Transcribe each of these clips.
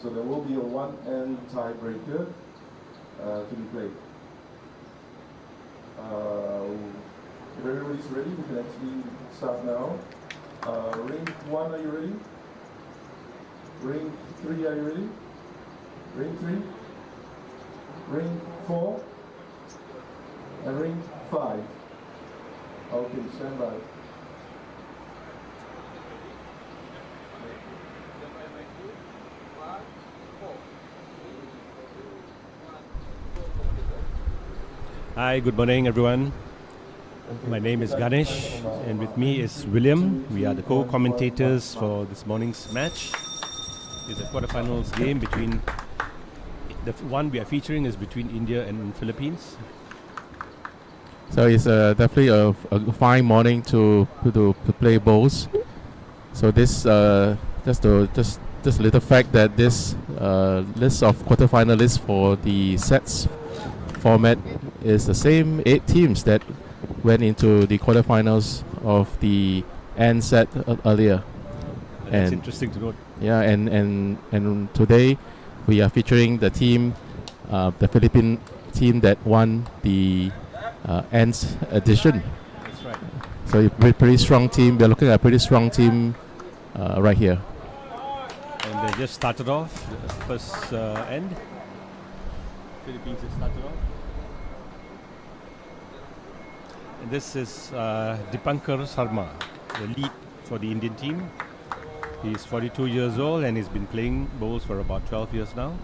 So there will be a one-end tiebreaker to be played. If everybody's ready, we can actually start now. Ring 1, are you ready? Ring 3, are you ready? Ring 3, ring 4, and ring 5. Okay, stand by. Hi, good morning everyone. My name is Ganesh and with me is William. We are the co-commentators for this morning's match. It's a quarterfinals game between, the one we are featuring is between India and Philippines. So it's definitely a fine morning to play bowls. So this just a little fact that this list of quarterfinalists for the sets format is the same 8 teams that went into the quarterfinals of the N set earlier. That's interesting to note. Yeah, and today we are featuring the team, the Philippine team that won the N's edition. That's right. So a pretty strong team. We're looking at a pretty strong team right here. And they just started off the first end. Philippines has started off. And this is Dipankar Sharma, the lead for the Indian team. He's 42 years old and he's been playing bowls for about 12 years now.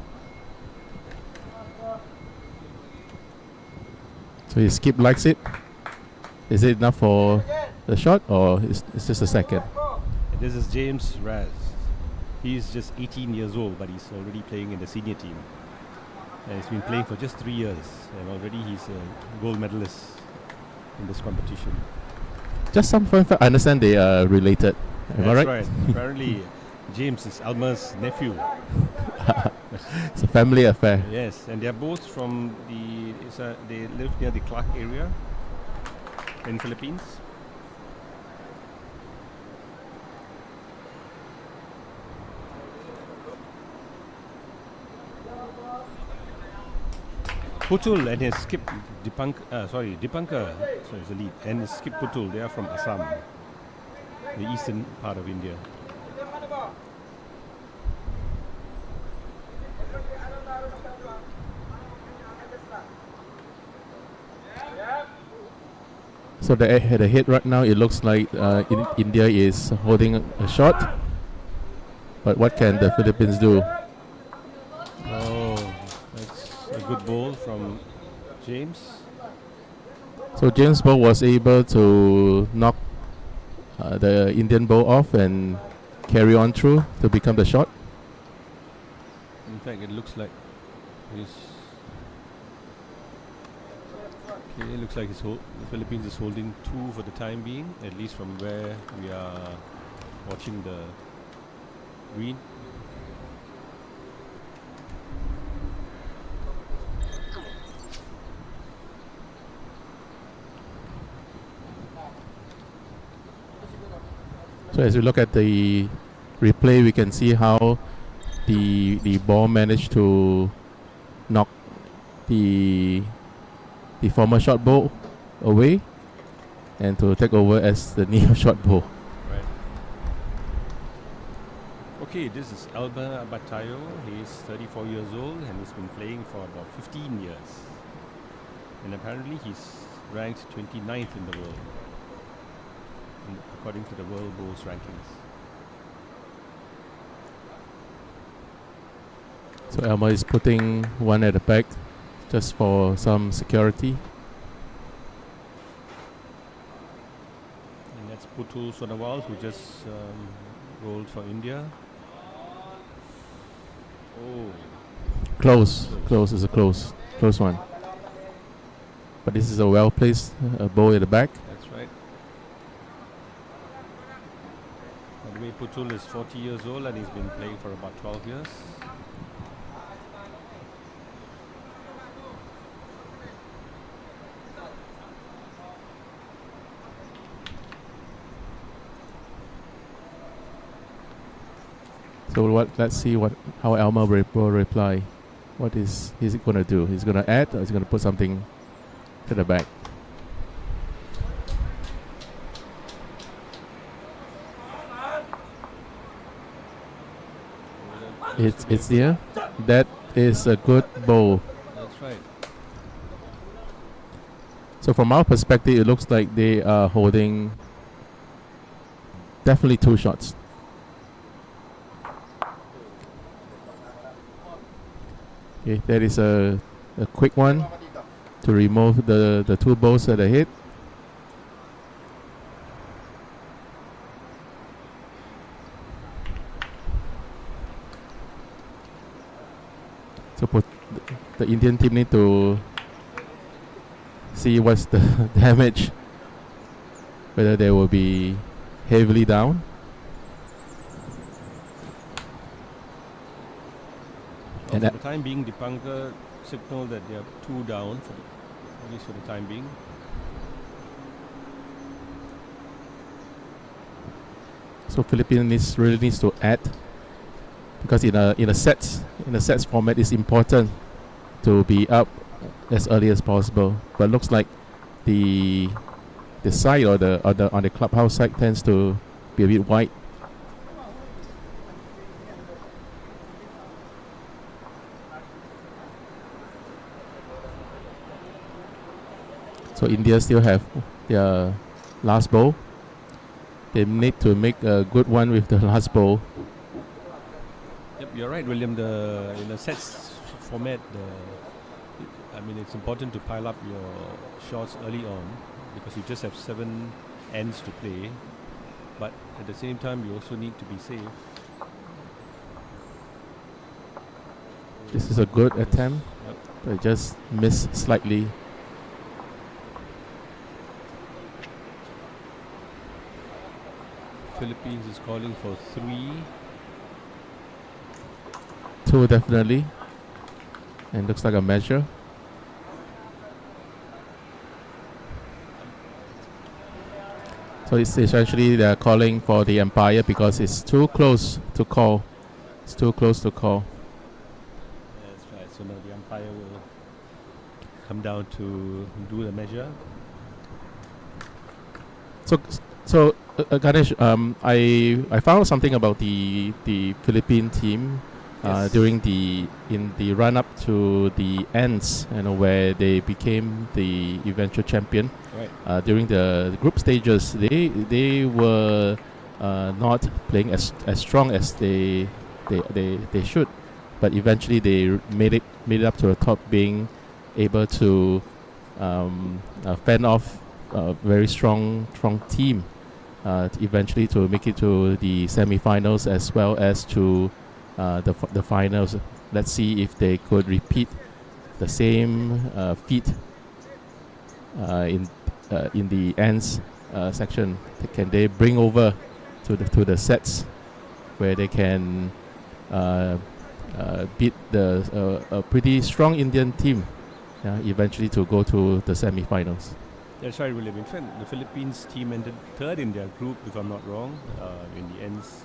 So his skip likes it. Is it enough for the shot or is this a second? And this is James Raz. He's just 18 years old, but he's already playing in the senior team. And he's been playing for just 3 years, and already he's a gold medalist in this competition. Just some fun fact. I understand they are related. Am I right? That's right. Apparently, James is Alma's nephew. It's a family affair. Yes, and they are both from they live near the Clark area in Philippines. Putul and his skip Dipankar, so is the lead, and his skip Putul, they are from Assam, the eastern part of India. So the head right now, it looks like India is holding a shot. But what can the Philippines do? Oh, that's a good ball from James. So James Bow was able to knock the Indian bow off and carry on through to become the shot. In fact, it looks like it looks like the Philippines is holding 2 for the time being, at least from where we are watching the green. So as we look at the replay, we can see how the ball managed to knock the former short bow away and to take over as the new short bow. Right. Okay, this is Alba Abatayo. He's 34 years old and he's been playing for about 15 years. And apparently he's ranked 29th in the world, according to the World Bowls rankings. So Elma is putting one at the back just for some security. And that's Putul Sonawal, who just rolled for India. Oh. Close is a close one. But this is a well-placed bow at the back. That's right. By the way, Putul is 40 years old and he's been playing for about 12 years. So let's see how Elmer will reply. What is he going to do? He's going to add, or he's going to put something to the back? It's there. That is a good bowl. That's right. So from our perspective, it looks like they are holding definitely 2 shots. Okay, that is a quick one to remove the 2 balls at the head. So the Indian team need to see what's the damage, whether they will be heavily down. For the time being, the bunker signal that they are 2 down, at least for the time being. So Philippines really needs to add, because in a sets format, it's important to be up as early as possible. But looks like the side or on the clubhouse side tends to be a bit wide. So India still have their last bowl. They need to make a good one with the last bowl. Yep, you're right, William. In the sets format, it's important to pile up your shots early on because you just have 7 ends to play. But at the same time, you also need to be safe. This is a good attempt, Yep. but just missed slightly. Philippines is calling for 3. 2 definitely, and looks like a measure. So it's essentially they're calling for the umpire because it's too close to call. It's too close to call. That's right. So now the umpire will come down to do the measure. So Ganesh, I found something about the Philippine team Yes. during in the run up to the ends, where they became the eventual champion. Right. During the group stages, they were not playing as strong as they should, but eventually they made it up to the top, being able to fend off a very strong team, eventually to make it to the semi-finals as well as to the finals. Let's see if they could repeat the same feat in the ends section. Can they bring over to the sets where they can beat a pretty strong Indian team, eventually to go to the semi-finals? That's right, William. In fact, the Philippines team ended 3rd in their group, if I'm not wrong, in the ends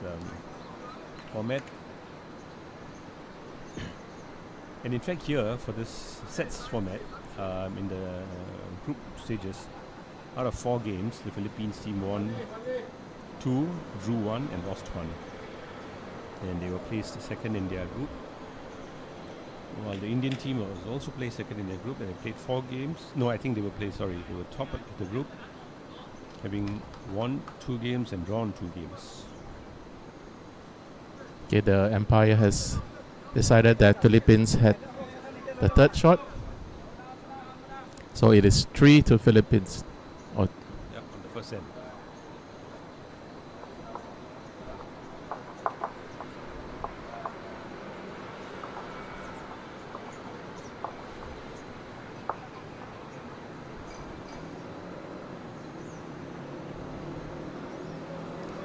format. And in fact, here for this sets format, in the group stages, out of 4 games, the Philippines team won 2, drew 1, and lost 1. And they were placed 2nd in their group. While the Indian team was also placed 2nd in their group, and they played 4 games. No, I think they were they were top of the group, having won 2 games and drawn 2 games. Okay, the umpire has decided that Philippines had the 3rd shot. So it is 3 to Philippines. Yep, on the first end.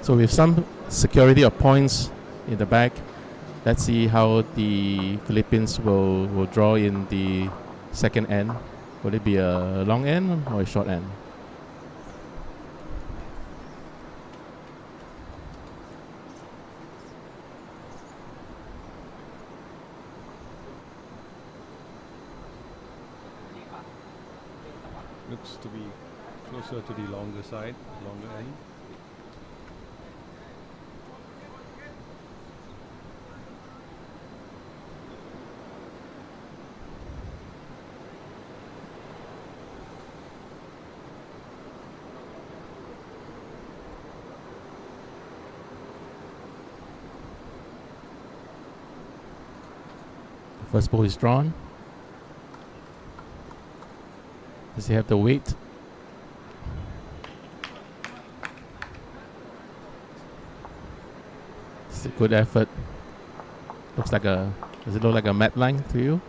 So with some security of points in the back, let's see how the Philippines will draw in the 2nd end. Will it be a long end or a short end? Looks to be closer to the longer side, longer end. First ball is drawn. Does he have the weight? It's a good effort. Looks like a. Does it look like a mat line to you?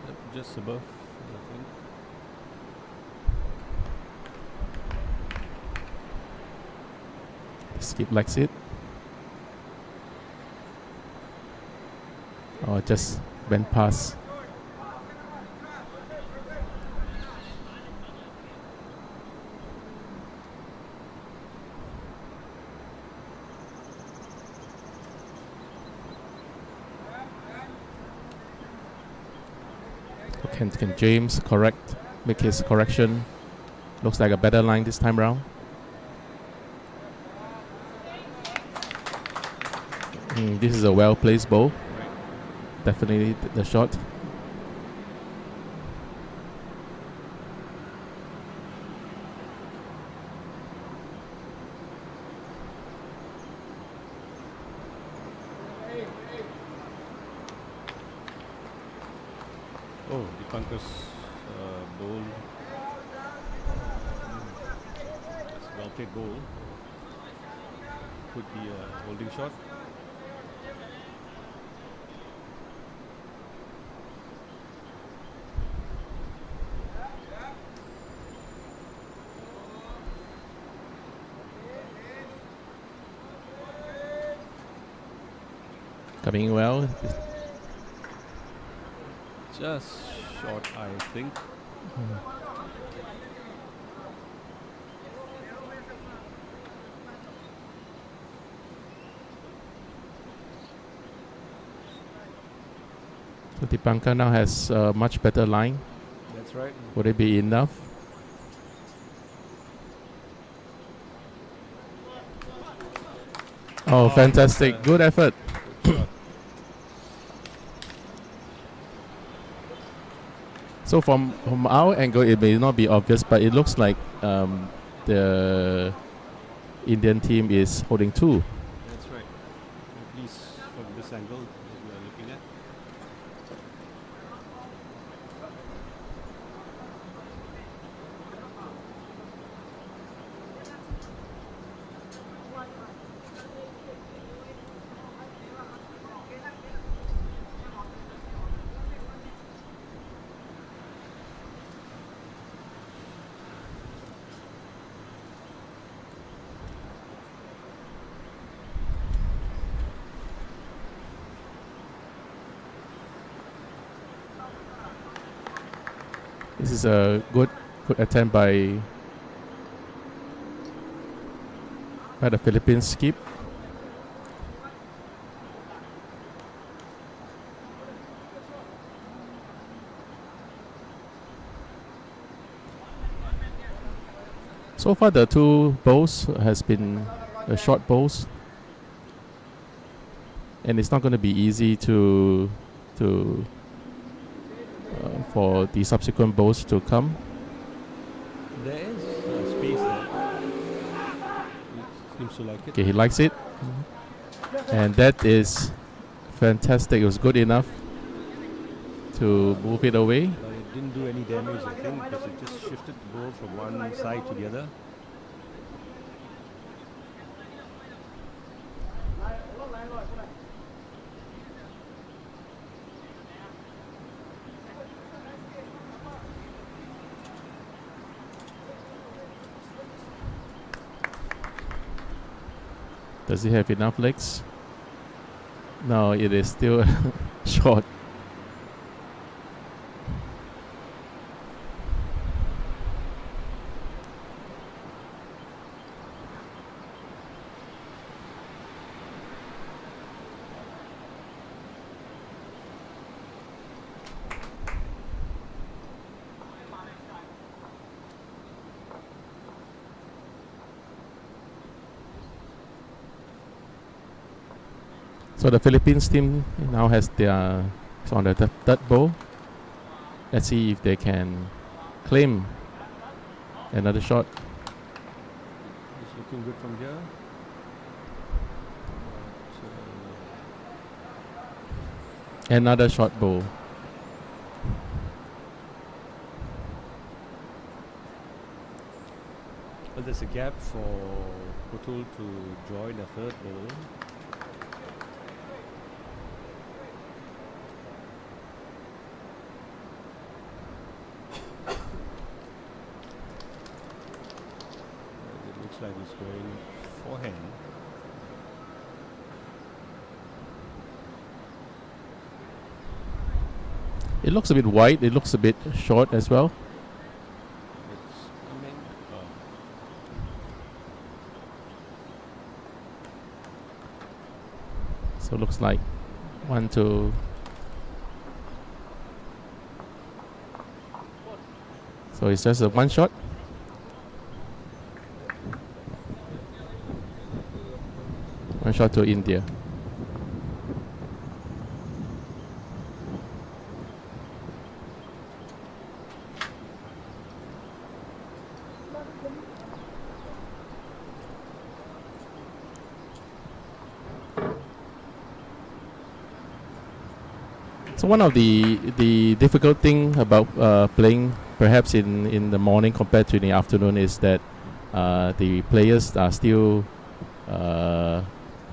Yep, just above, I think. Skip likes it. Or just went past. Can James make his correction? Looks like a better line this time round. This is a well-placed ball. Definitely the shot. Oh, Dipankar's bowl. That's a well-played bowl. Could be a holding shot. Coming well. Just short, I think. So Dipankar now has a much better line. That's right. Would it be enough? Oh, fantastic. Good effort. Good shot. So from our angle, it may not be obvious, but it looks like the Indian team is holding two. That's right. At least from this angle that we are looking at. This is a good attempt by the Philippines skip. So far, the two bowls has been short bowls, and it's not going to be easy for the subsequent bowls to come. There is space there. He seems to like it. Okay, he likes it, and that is fantastic. It was good enough to move it away. But it didn't do any damage, I think, because it just shifted the ball from one side to the other. Does he have enough legs? No, it is still short. So the Philippines team now has their it's on the third ball. Let's see if they can claim another shot. It's looking good from here. Another short ball. Well, there's a gap for Putul to join a third ball. It looks like he's going forehand. It looks a bit wide. It looks a bit short as well. It's coming. So it looks like 1, 2. So it's just a one shot. One shot to India. So one of the difficult thing about playing perhaps in the morning compared to in the afternoon is that the players are still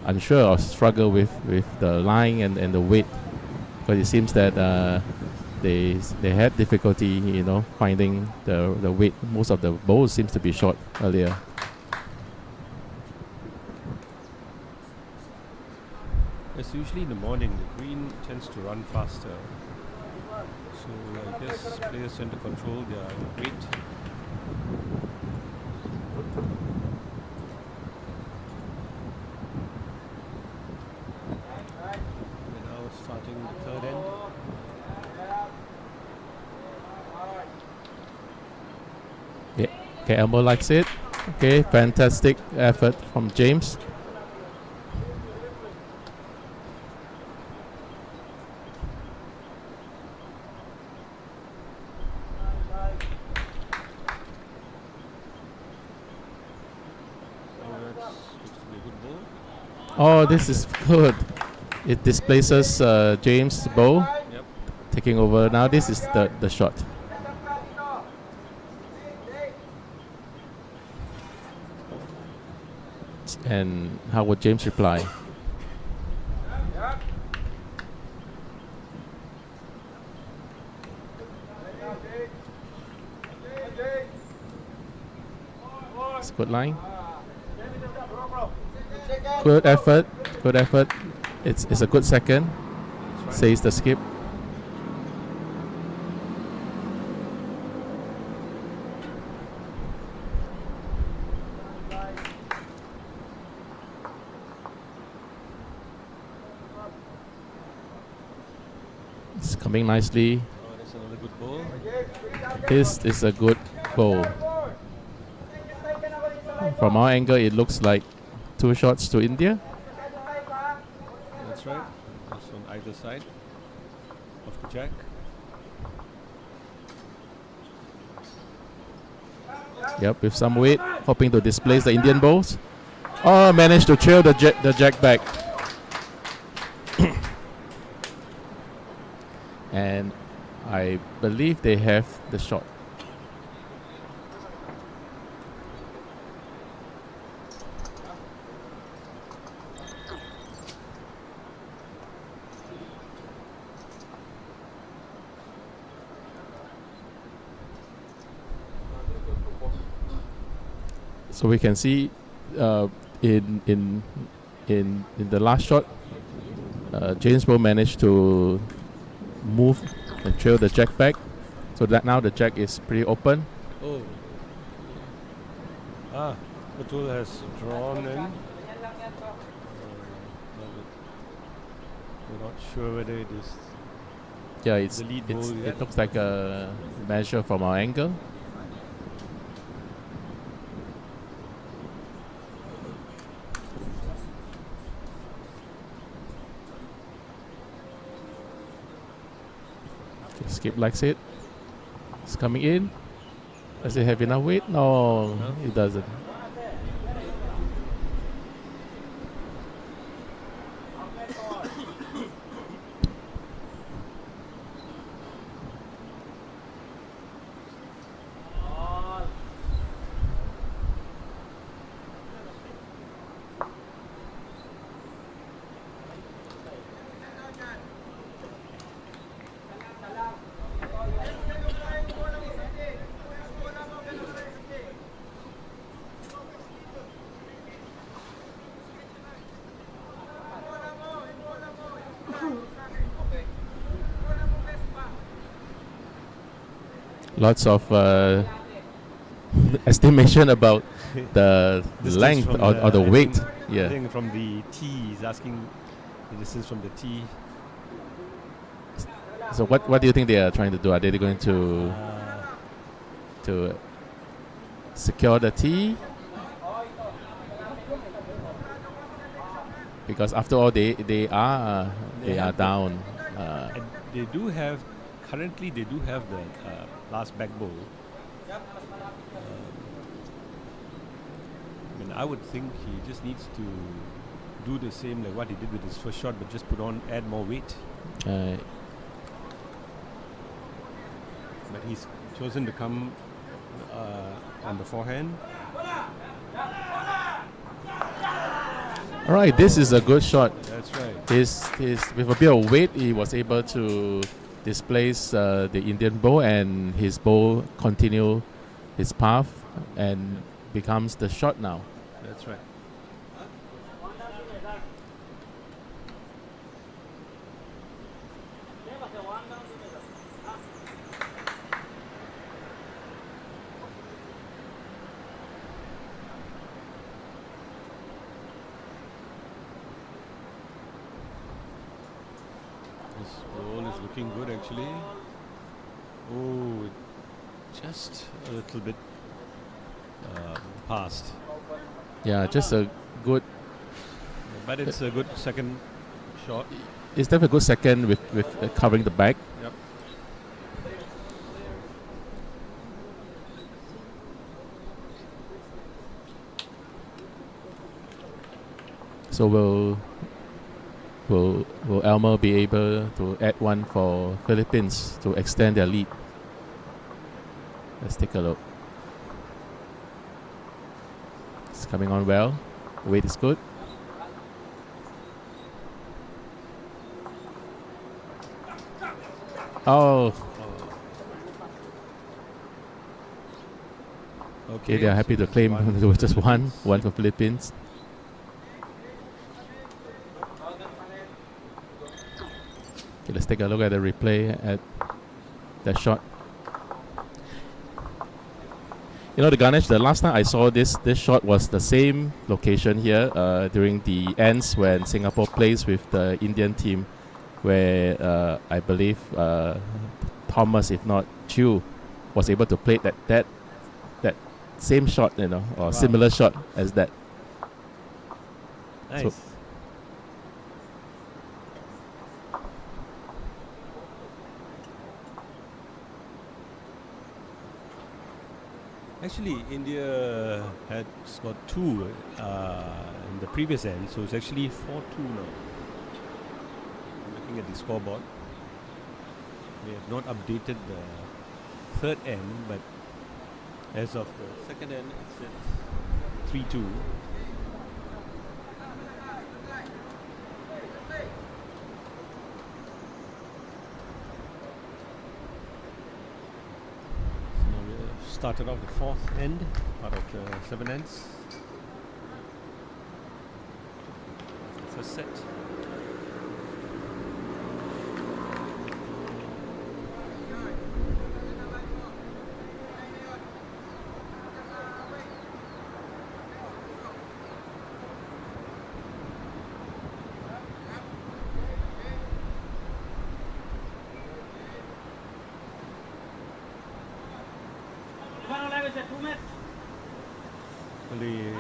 unsure or struggle with the line and the weight, because it seems that they had difficulty finding the weight. Most of the bowls seems to be short earlier. It's usually in the morning, the green tends to run faster. So I guess players tend to control their weight. We're now starting the third end. Yeah. Okay, Elmo likes it. Okay, fantastic effort from James. Oh, this is good. It displaces James' bow. Yep. Taking over. Now this is the shot. And how would James reply? It's a good line. Good effort. Good effort. It's a good second. Right. Says the skip. It's coming nicely. Oh, that's another good ball. This is a good bowl. From our angle, it looks like 2 shots to India. That's right. That's on either side of the jack. Yep, with some weight, hoping to displace the Indian bowls. Oh, managed to trail the jack back. And I believe they have the shot. So we can see in the last shot, James Bow managed to move and trail the jack back, so that now the jack is pretty open. Oh. Putul has drawn in. We're not sure whether it is. Yeah, The lead bowl yet? it looks like a measure from our angle. Skip likes it. It's coming in. Does it have enough weight? No, No. it doesn't. Lots of estimation about the Distance length from or the I weight. think- I Yeah. think from the tee, he's asking the distance from the tee. So what do you think they are trying to do? Are they going to secure the tee? Because after all, they are have the- down. And they do have, currently they do have the last back bowl. I mean, I would think he just needs to do the same like what he did with his first shot, but just add more weight. But he's chosen to come on the forehand. All right, this is a good shot. That's right. His with a bit of weight, he was able to displace the Indian bowl, and his bowl continue his path and becomes the shot now. That's right. This ball is looking good actually. Oh, just a little bit past. Yeah, just a good. But it's a good second shot. It's definitely a good second with covering the back. Yep. So will Elmer be able to add one for Philippines to extend their lead? Let's take a look. It's coming on well. Weight is good. Oh, okay. They are happy to claim there was just one for Philippines. Okay, let's take a look at the replay at that shot. You know, the Ganesh, the last time I saw this shot was the same location here during the ends when Singapore plays with the Indian team, where I believe Thomas, if not Chu, was able to play that same shot, you know, or similar shot as that. Nice. So actually, India had scored 2 in the previous end, so it's actually 4-2 now. I'm looking at the scoreboard. We have not updated the third end, but as of the second end, it's at 3-2. Started off the fourth end out of the 7 ends. The first set. They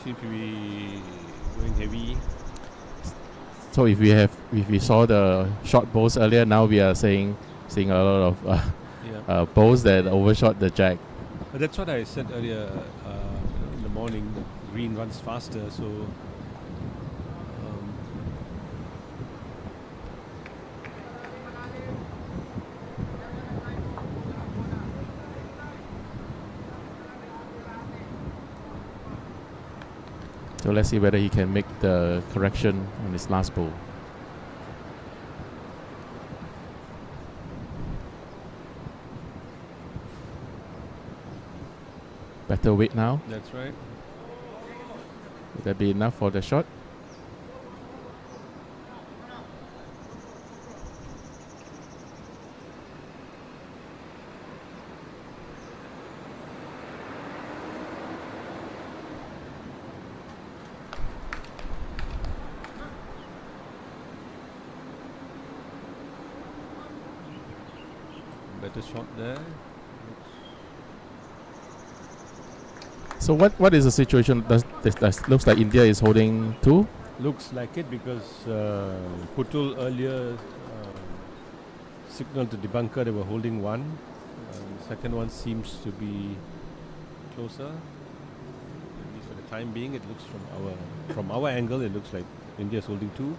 seem to be going heavy. So if we saw the short balls earlier, now we are saying seeing a lot of Yeah. balls that overshot the jack. But that's what I said earlier in the morning. Green runs faster, so So let's see whether he can make the correction on his last ball. Better weight now. that's right. Would that be enough for the shot? Better shot there. So what is the situation? Looks like India is holding 2. Looks like it because Putul earlier signaled to the bunker they were holding 1. The second one seems to be closer. At least for the time being, it looks from our angle, it looks like India is holding 2.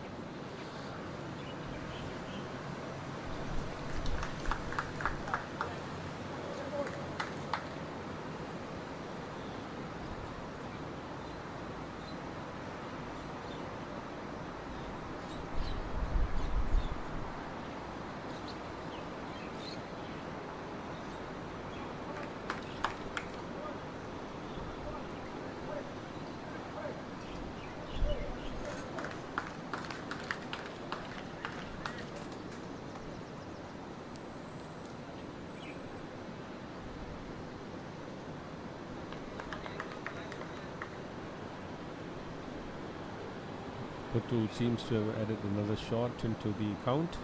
Putul seems to have added another shot into the count.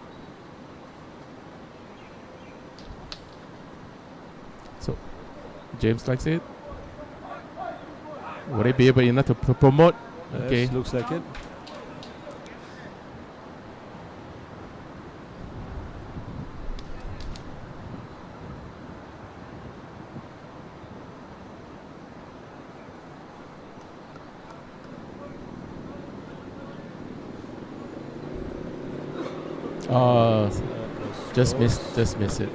So James likes it. Would he be able enough to promote? Okay. Yes, looks like it. Just miss it.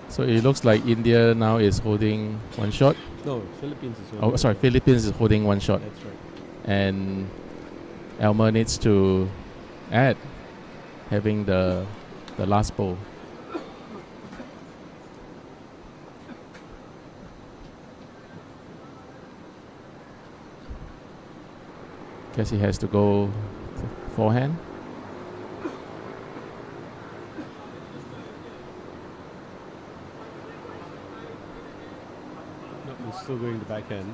So it looks like India now is holding 1 shot. No, Philippines is holding. Oh, sorry, Philippines is holding 1 shot. That's right. And Elmer needs to add, having the last ball. Guess he has to go forehand. No, he's still going the backhand.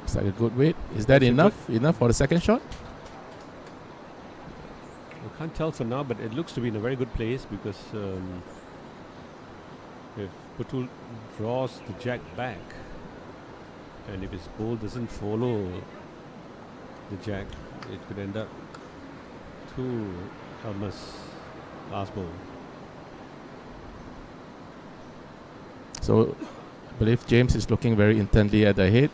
It's like a good weight. Is that enough for the second shot? I can't tell for now, but it looks to be in a very good place because if Putul draws the jack back and if his ball doesn't follow the jack, it could end up to Elmer's last ball. So I believe James is looking very intently at the head.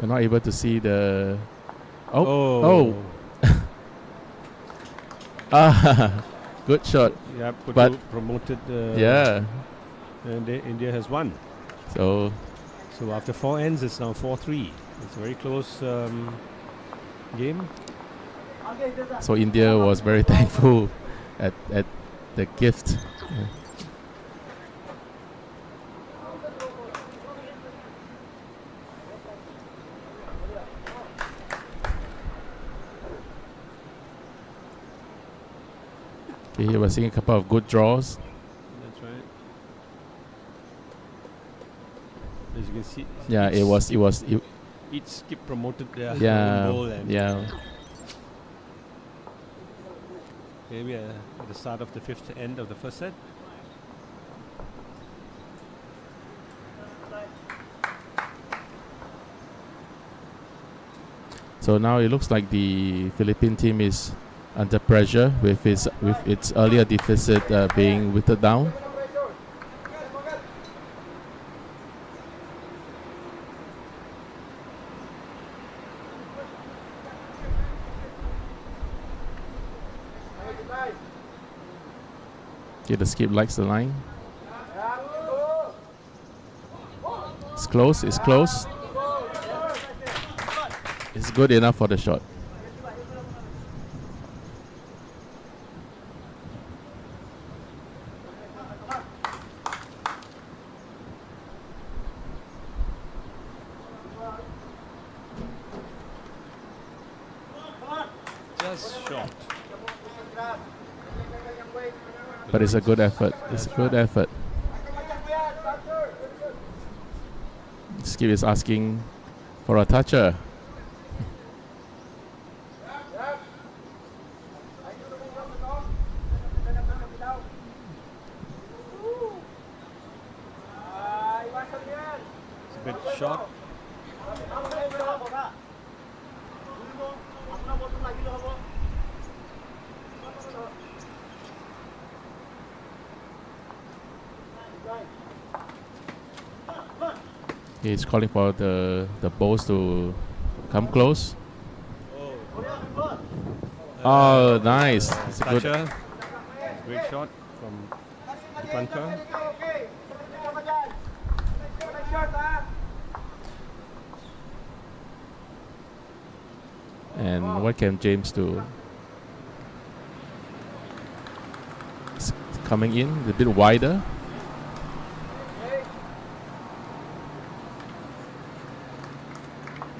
You're not able to see the... Oh! Ah, good shot. Yeah, Putul But promoted. Yeah. And India has won. So after 4 ends, it's now 4-3. It's a very close game. So India was very thankful at the gift. Yeah. Okay, here we're seeing a couple of good draws. That's right. As you can see, Yeah, each skip promoted their own yeah, bowl, and yeah. here we are at the start of the fifth end of the first set. So now it looks like the Philippine team is under pressure with its earlier deficit being whittled down. Okay, the skip likes the line. It's close, it's close. It's good enough for the shot. Just short. But it's a good effort. It's a good effort. Skip is asking for a toucher. It's a bit short. He's calling for the balls to come close. Oh, nice. It's a good. Toucher. Great shot from Dipankar. And what can James do? It's coming in a bit wider.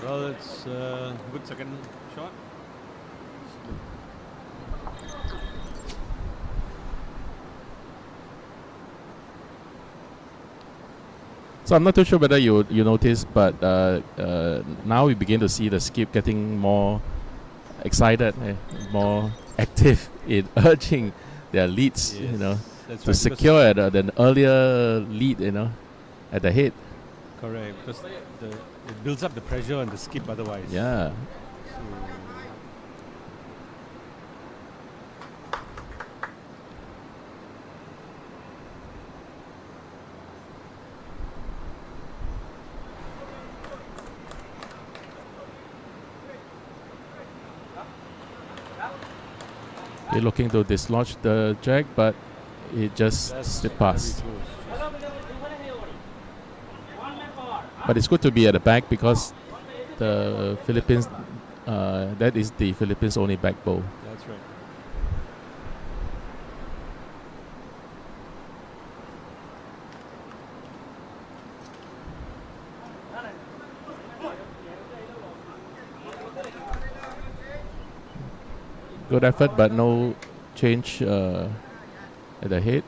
Well, it's a good second shot. So I'm not too sure whether you noticed, but now we begin to see the skip getting more excited, more active in urging their leads, Yes, that's to right, secure an earlier lead, at the head. Correct, because it builds up the pressure on the skip otherwise. Yeah. So, They're looking to dislodge the jack, but it just slipped past. very close. But it's good to be at the back because the Philippines, that is the Philippines' only back bowl. That's right. Good effort, but no change at the head.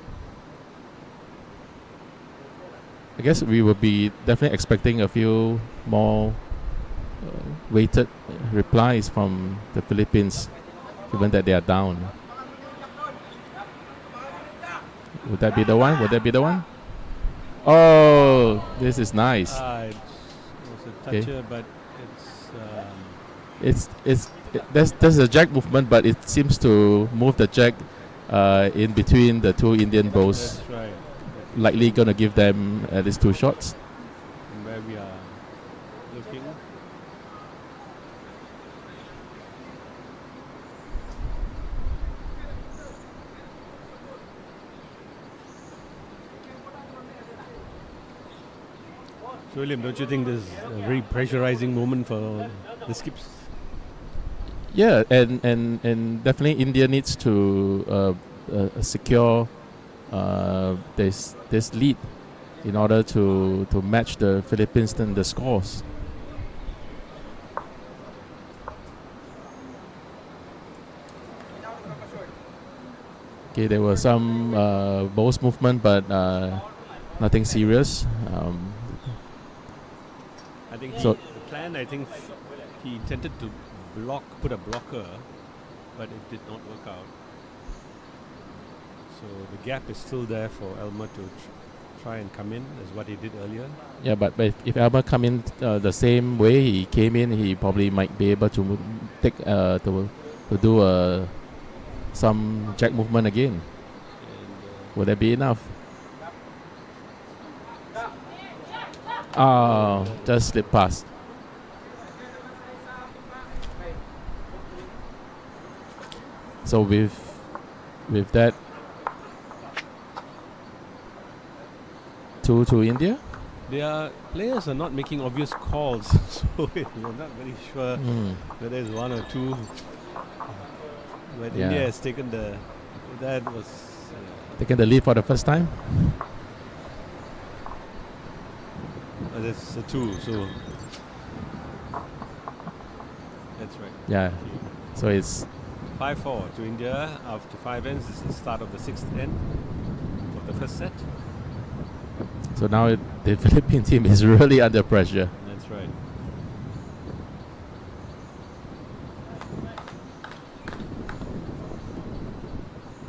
I guess we will be definitely expecting a few more weighted replies from the Philippines, given that they are down. Would that be the one? Would that be the one? Oh, this is nice. It was a toucher, but There's a jack movement, but it seems to move the jack in between the two Indian bowls. that's right. Likely gonna give them at least two shots. And where we are looking. So William, don't you think this is a very pressurizing moment for the skips? Yeah, and definitely India needs to secure this lead in order to match the Philippines in the scores. Okay, there was some bowls movement, but nothing serious. think So- the plan, I think he intended to put a blocker, but it did not work out. So the gap is still there for Elmer to try and come in as what he did earlier. Yeah, but if Elmer come in the same way he came in, he probably might be able to take to do some jack movement again. And, Would that be enough? Oh, just slip past. So with that, 2 to India. their players are not making obvious calls, so we're not very sure whether it's 1 or 2. But Yeah. India has taken that was Taking the lead for the first time. that's a 2, so that's right. Yeah. So it's 5-4 to India after 5 ends. This is the start of the 6th end of the first set. so now the Philippine team is really under pressure. That's right.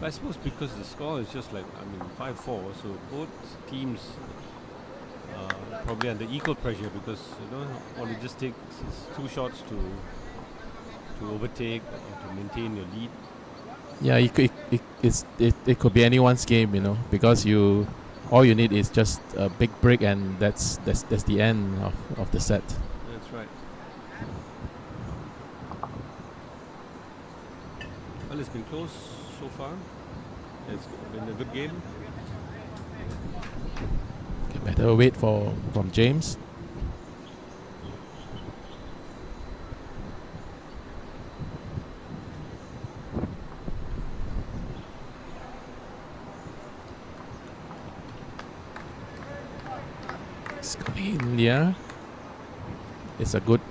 I suppose because the score is just 5-4, so both teams are probably under equal pressure because all it just takes is 2 shots to overtake or to maintain your lead. Yeah, it could be anyone's game, because all you need is just a big break, and that's the end of the set. That's right. Well, it's been close so far. It's been a good game. Okay, better wait from James. It's coming in, yeah. It's a good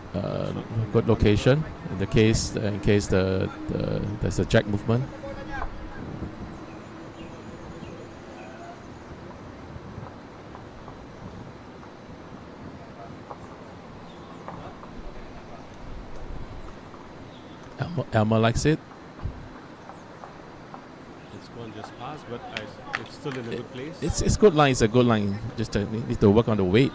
location in case there's a jack movement. Elmer likes it. It's gone just past, but it's still in a good place. It's good line. It's a good line. Just need to work on the weight.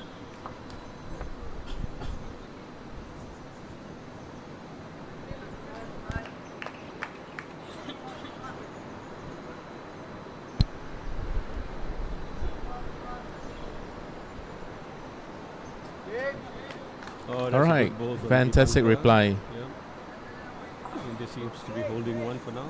Oh, that's All a right, good ball from fantastic Deepak. reply. Yeah. India seems to be holding one for now.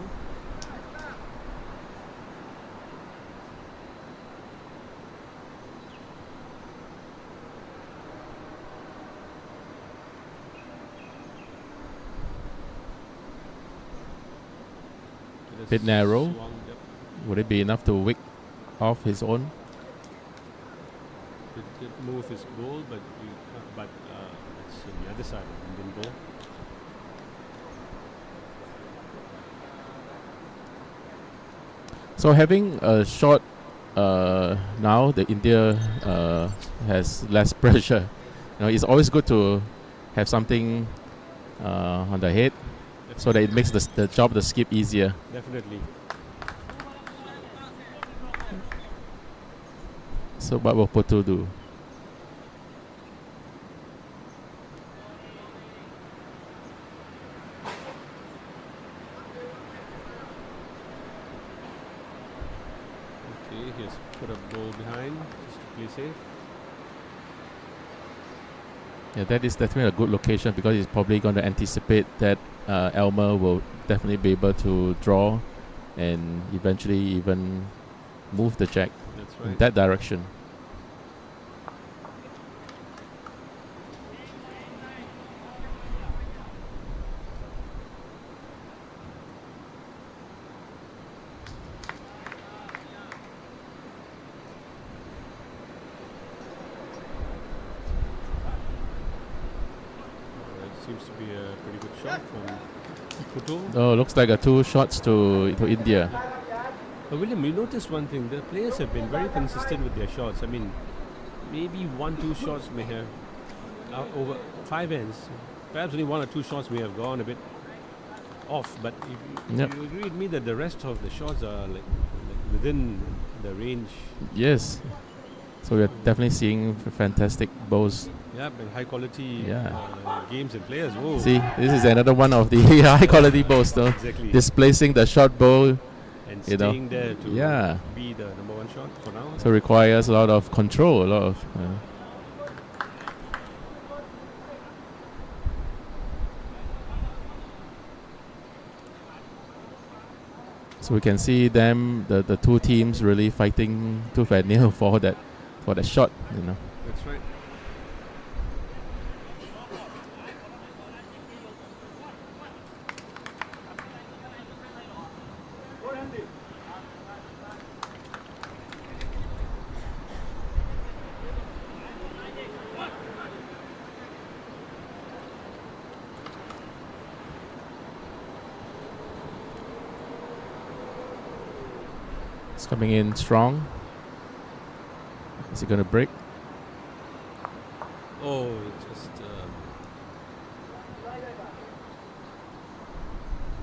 It Bit has narrow. swung, yep. Would it be enough to wick off his own? It did move his ball, but it's on the other side of Indian ball. So having a shot now, the India has less pressure. It's always good to have something on the head, so that it makes the job of the skip easier. Definitely. So what will Putu do? Okay, he has put a ball behind just to play safe. Yeah, that is definitely a good location because he's probably going to anticipate that Elmer will definitely be able to draw and eventually even move the jack That's in right. that direction. It seems to be a pretty good shot from Putu. Oh, looks like 2 shots to India. William, you noticed one thing. The players have been very consistent with their shots. I mean, maybe 1-2 shots may have over 5 ends. Perhaps only 1 or 2 shots may have gone a bit off, but if Yep. you agree with me that the rest of the shots are like within the range. Yes. So we're definitely seeing fantastic bowls. Yeah, but high quality Yeah. games and players. Whoa. See, this is another one of the high quality bowls, though. Exactly. Displacing the short bowl, And you know. staying there to Yeah. be the number 1 shot for now. So requires a lot of control, a lot of. So we can see them, the two teams really fighting tooth and nail for that shot, you know. That's right. It's coming in strong. Is it going to break? Oh, it just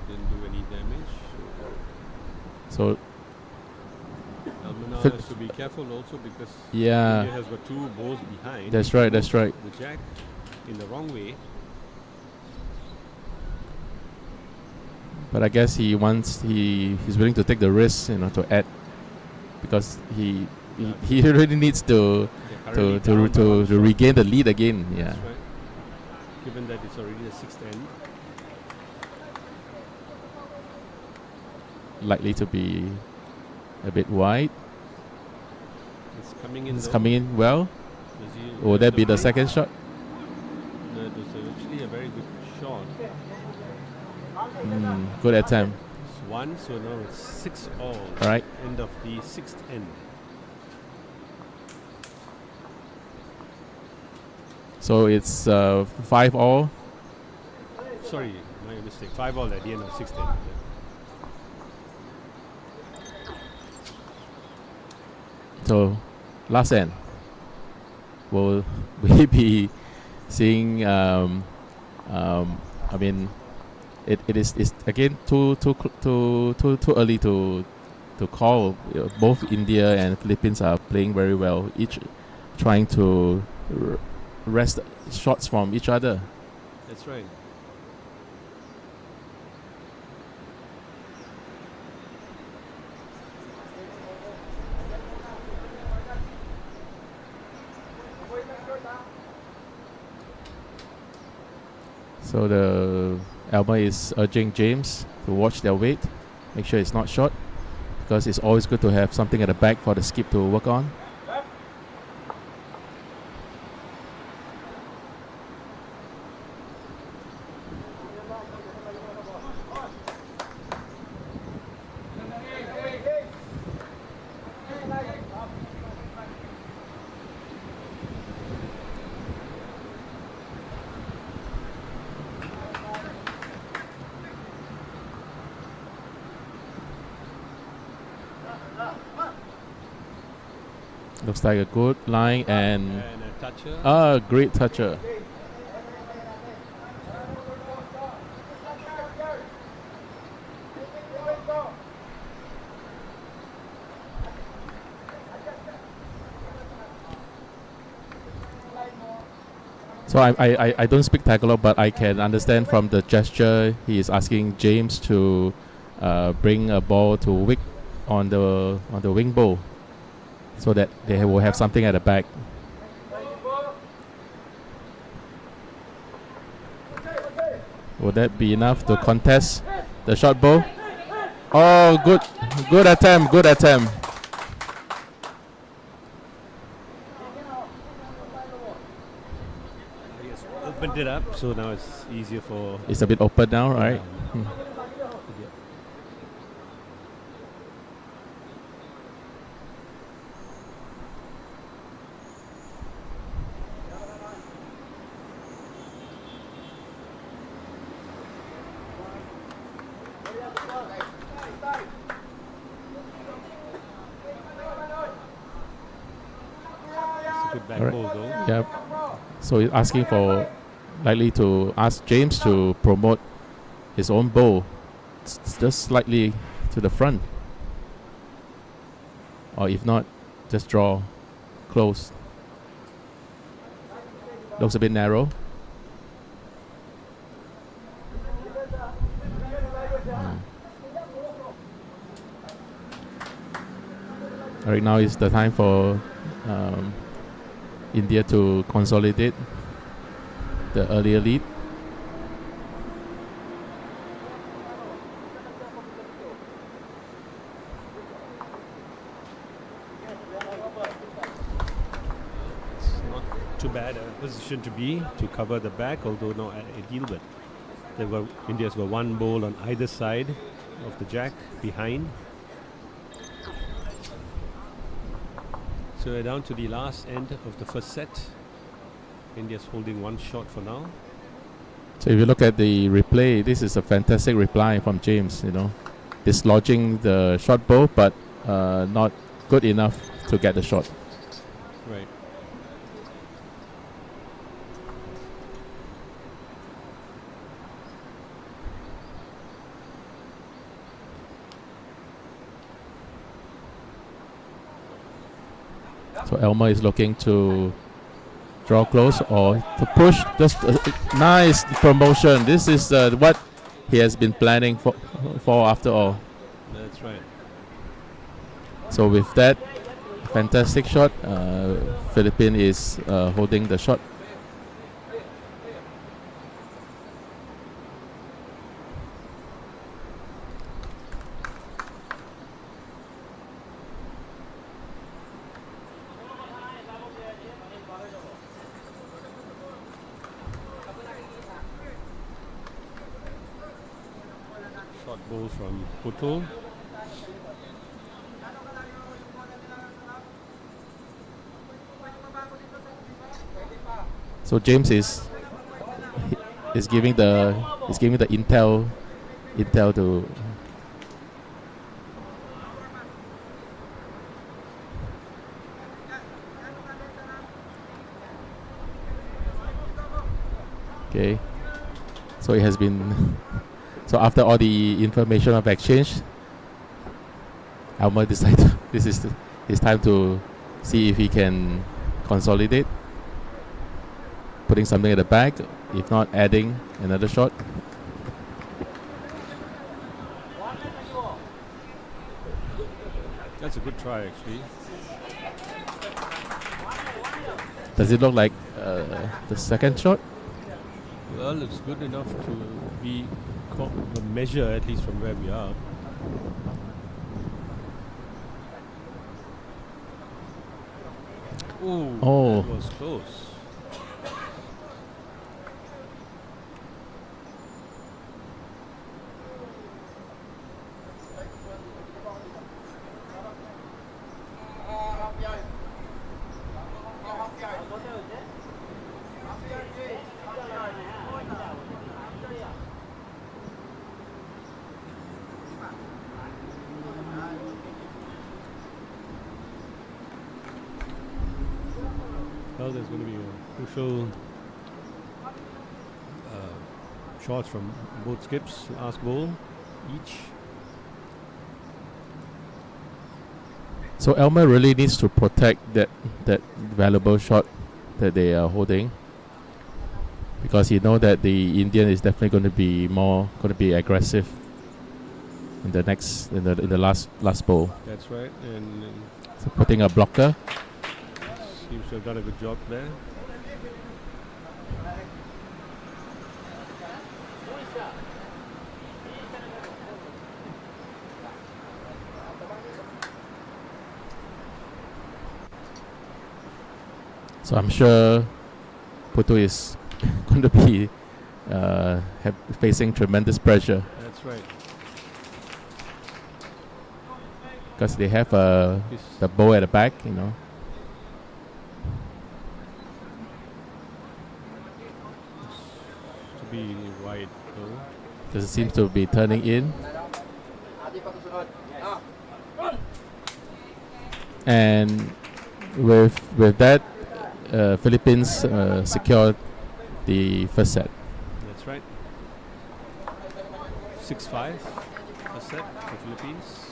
didn't do any damage. So Almanar Phil- has to be careful also because yeah, India has got 2 bows behind. that's right, that's right. The jack in the wrong way. But I guess he's willing to take the risk, you know, to add, because he really needs to They're currently down by 1 to shot. regain the lead again. Yeah. That's right. Given that it's already the 6th end. Likely to be a bit wide. It's coming in. It's though. coming in well. Does he Will have that be the break? second shot? No, it was actually a very good shot. Good attempt. It's 1, so now it's 6 all. All right. End of the 6th end. So it's 5 all. Sorry, my mistake. 5 all at the end of 6th end. So last end. Will we be seeing? I mean, it is again too early to call. Both India and Philippines are playing very well. Each trying to wrest shots from each other. That's right. So the Alma is urging James to watch their weight, make sure it's not short, because it's always good to have something at the back for the skip to work on. Looks like a good line and And a toucher. great toucher. So I don't speak Tagalog, but I can understand from the gesture he is asking James to bring a ball to wick on the wing bowl, so that they will have something at the back. Will that be enough to contest the short bowl? Oh, good attempt, good attempt. He has opened it up, so now it's easier for. It's a bit open now, right? Yeah. It's a good back Alright. ball though. Yep. So he's asking for, likely to ask James to promote his own bowl just slightly to the front. Or if not, just draw close. Looks a bit narrow. Right now is the time for India to consolidate the earlier lead. It's not too bad a position to be to cover the back, although not ideal, but India's got one bowl on either side of the jack behind. So we're down to the last end of the first set. India's holding one shot for now. So if you look at the replay, this is a fantastic reply from James, dislodging the shot bow, but not good enough to get the shot. Right. So Elmer is looking to draw close or to push. Just nice promotion. This is what he has been planning for after all. That's right. So with that fantastic shot, Philippines is holding the shot. Short ball from Putul. So James is giving the intel to. Okay, so it has been. So after all the information of exchange, Alma decided this is his time to see if he can consolidate, putting something at the back, if not adding another shot. That's a good try, actually. Does it look like the second shot? Well, it's good enough to be a measure, at least from where we are. Ooh, Oh. that was close. Well, there's going to be a crucial shots from both skips, last ball each. So Elmer really needs to protect that valuable shot that they are holding, because you know that the Indian is definitely going to be aggressive in the last ball. That's right, and So putting a blocker. seems to have done a good job there. So I'm sure Putu is going to be facing tremendous pressure, That's right. because they have the bow at the back, To be wide though. because it seems to be turning in. And with that, Philippines secured the first set. That's right. 6-5, first set for Philippines.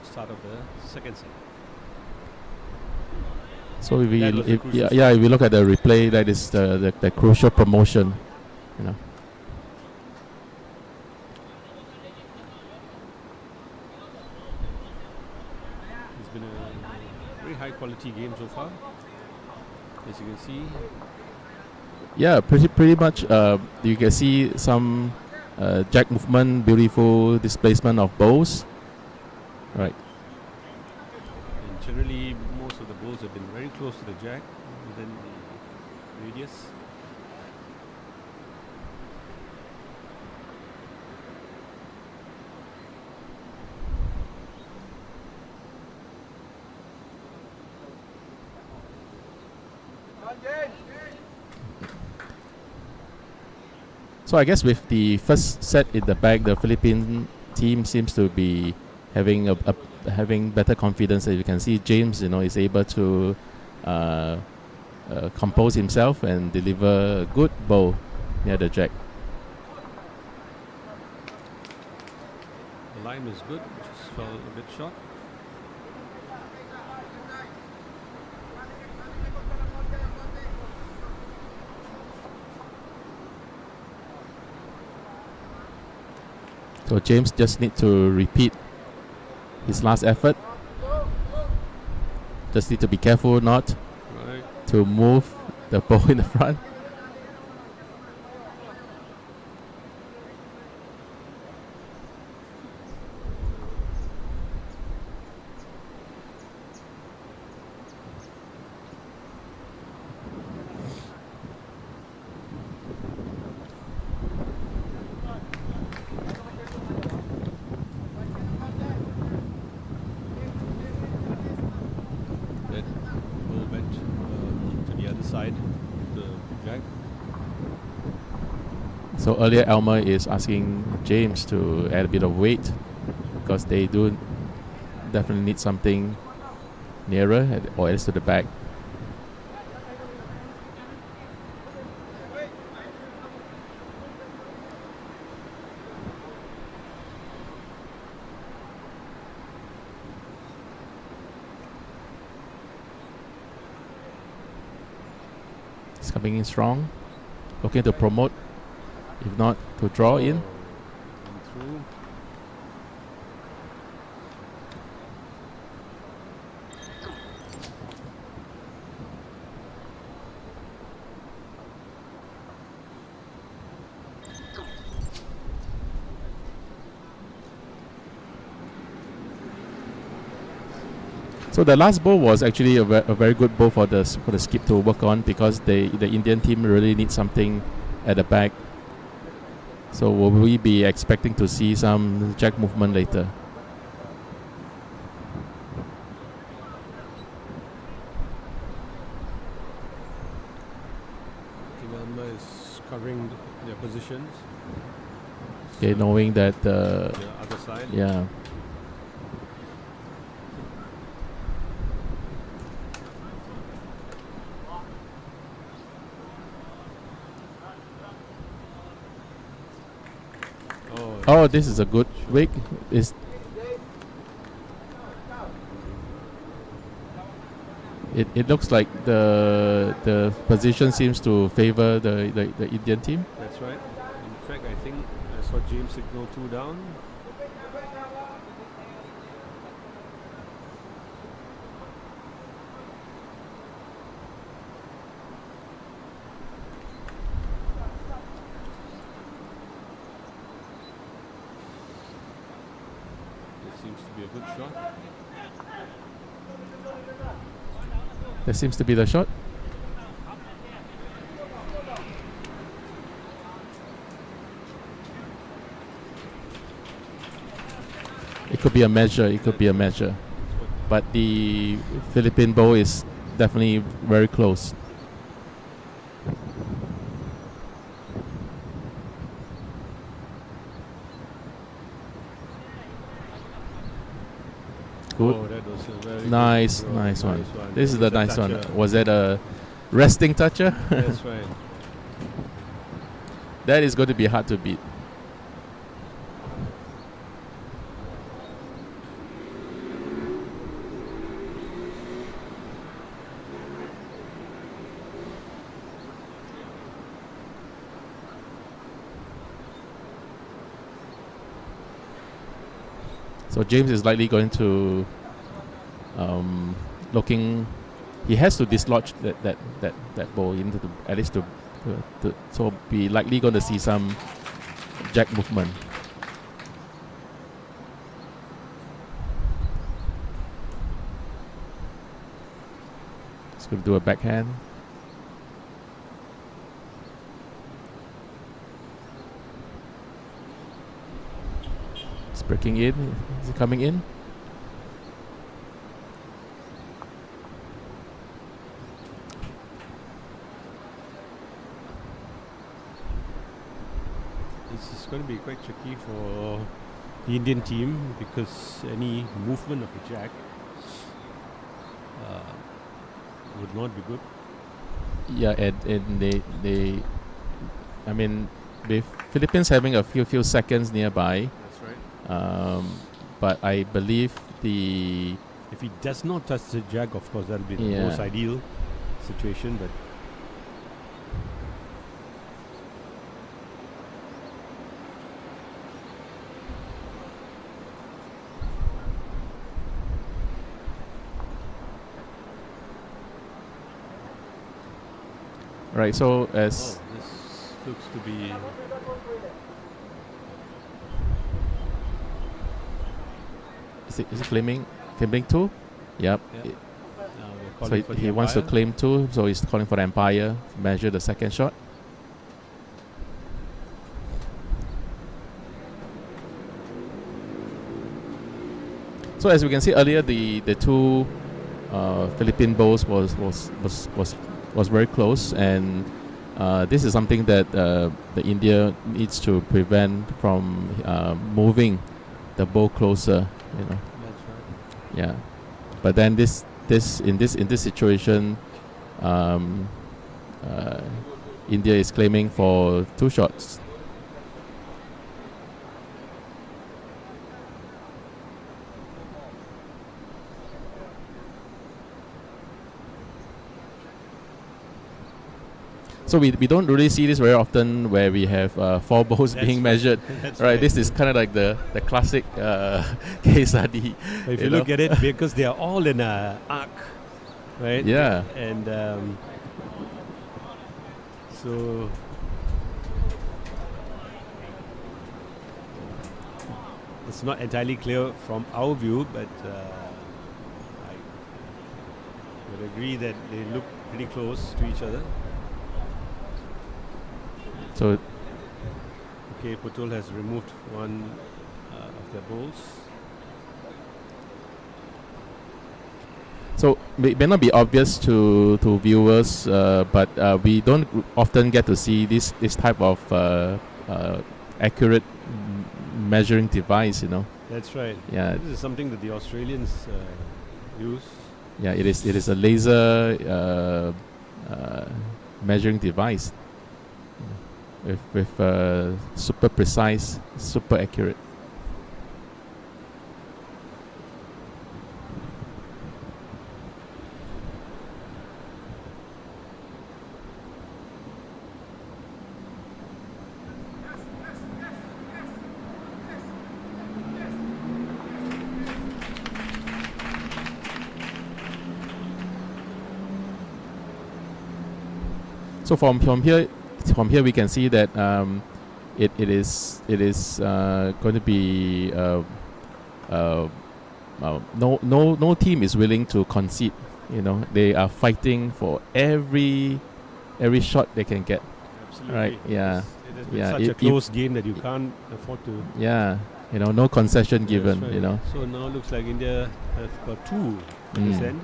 Start of the second set. So if we That was the crucial if we look at the replay, that is the crucial promotion, you know. It's been a very high quality game so far, as you can see. Yeah, pretty much. You can see some jack movement, beautiful displacement of bows. Right. And generally, most of the balls have been very close to the jack within the radius. So I guess with the first set in the bag, the Philippine team seems to be having having better confidence. As you can see, James, is able to compose himself and deliver a good bow near the jack. The line was good, just fell a bit short. So James just need to repeat his last effort. Just need to be careful not to move the bow in the front. So earlier Elmer is asking James to add a bit of weight because they do definitely need something nearer or else to the back. It's coming in strong, looking to promote. If not, to draw in. Through. So the last bowl was actually a very good bowl for the skip to work on because the Indian team really needs something at the back. So will we be expecting to see some jack movement later? Elmer is covering their positions. Okay, knowing that the other side. Yeah. Oh, this is a good wig. It looks like the position seems to favor the Indian team. That's right. In fact, I think I saw James signal 2 down. Seems to be a good shot. That seems to be the shot. It could be a measure. It could be a measure. But the Philippine bow is definitely very close. Good. Oh, that was was a very Nice, good throw. nice one. one. This is the It's a nice one. toucher. Was that a resting toucher? That's right. That is going to be hard to beat. So James is likely going to looking. He has to dislodge that ball into the, at least to so be likely going to see some jack movement. He's going to do a backhand. He's breaking in. Is he coming in? This is going to be quite tricky for the Indian team because any movement of the jack would not be good. Yeah, and they I mean, with Philippines having a few seconds nearby, That's right. but I believe the If he does not touch the jack, of course, that will be the Yeah. most ideal situation. But right. So as this looks to be is it claiming two? Yep. Yeah. It- we're so calling for the he wants to umpire. claim two, so he's calling for the umpire to measure the second shot. So as we can see earlier, the two Philippine bowls was very close, and this is something that the India needs to prevent from moving the bowl closer. You know, That's right. yeah. But then in this situation, India is claiming for two shots. So we don't really see this very often where we have four bowls That's being right. measured. That's Right, this is kind of like the classic case study. But if you you know? look at it, because they are all in a arc, right? Yeah. And so it's not entirely clear from our view, but I would agree that they look pretty close to each other. So Okay, Putul has removed one of their bowls. So it may not be obvious to viewers, but we don't often get to see this type of accurate measuring device. You know. That's right. Yeah. This is something that the Australians use. Yeah. It is a laser measuring device with super precise, super accurate. So from here we can see that it is going to be no team is willing to concede. You know, they are fighting for every shot they can get. Absolutely. Right, yeah. It has been Yeah, such a close game that you can't afford to. Yeah, you know, no concession given. That's right. You know. So now looks like India have got two at this end.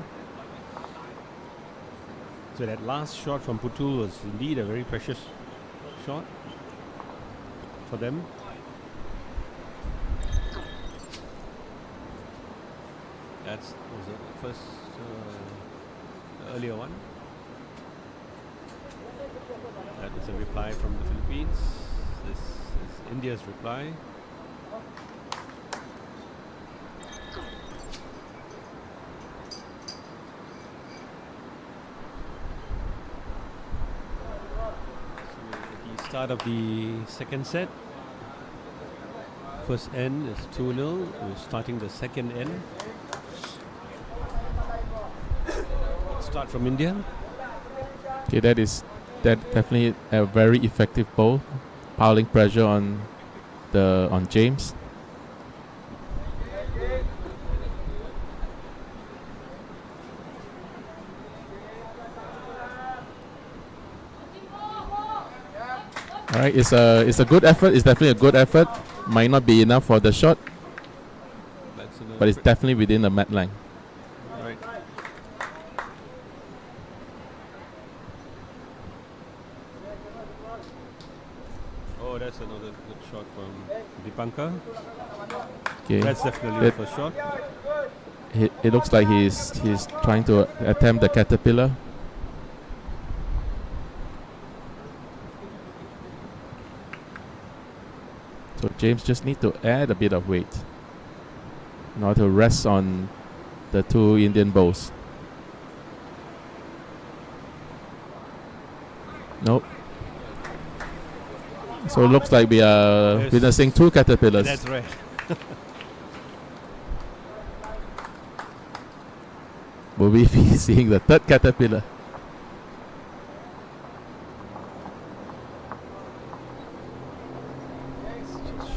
So that last shot from Putul was indeed a very precious shot for them. That's was the first earlier one. That is a reply from the Philippines. This is India's reply. So the start of the second set. First end is 2-0. We're starting the second end. Start from India. Okay, that definitely a very effective ball, piling pressure on James. All right, it's a good effort. It's definitely a good effort. Might not be enough for the shot, but it's definitely within the mat line. Right. Oh, that's another good shot from Dipankar. Okay, That's definitely the first shot. it looks like he's trying to attempt the caterpillar. So James just need to add a bit of weight in order to rest on the two Indian bowls. Nope. So it looks like we are witnessing two caterpillars. That's right. Will we be seeing the third caterpillar?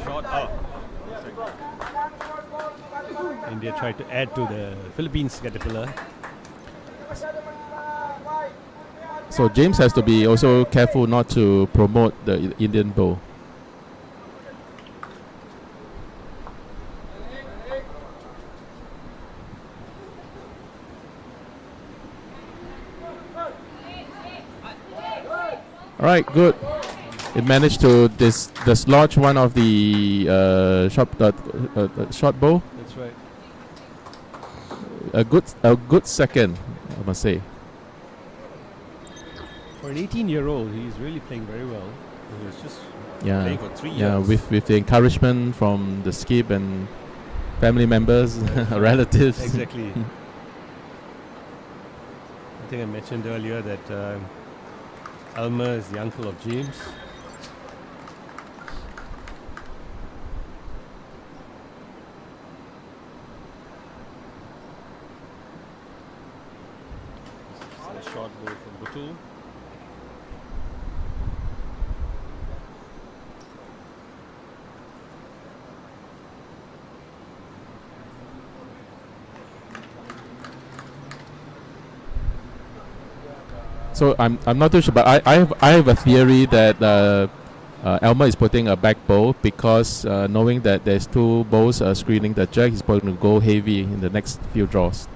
Shot up. India tried to add to the Philippines caterpillar. So James has to be also careful not to promote the Indian bowl. All right, good. It managed to dislodge one of the short bow. That's right. A good second, I must say. For an 18-year-old, he's really playing very well. He was just Yeah, playing for 3 years. yeah. With the encouragement from the skip and family members, relatives. Exactly. I think I mentioned earlier that Elmer is the uncle of James. This is a short ball from Butul. So I'm not too sure, but I have a theory that Elmer is putting a back bowl because knowing that there's two bowls screening the jack, he's probably going to go heavy in the next few draws.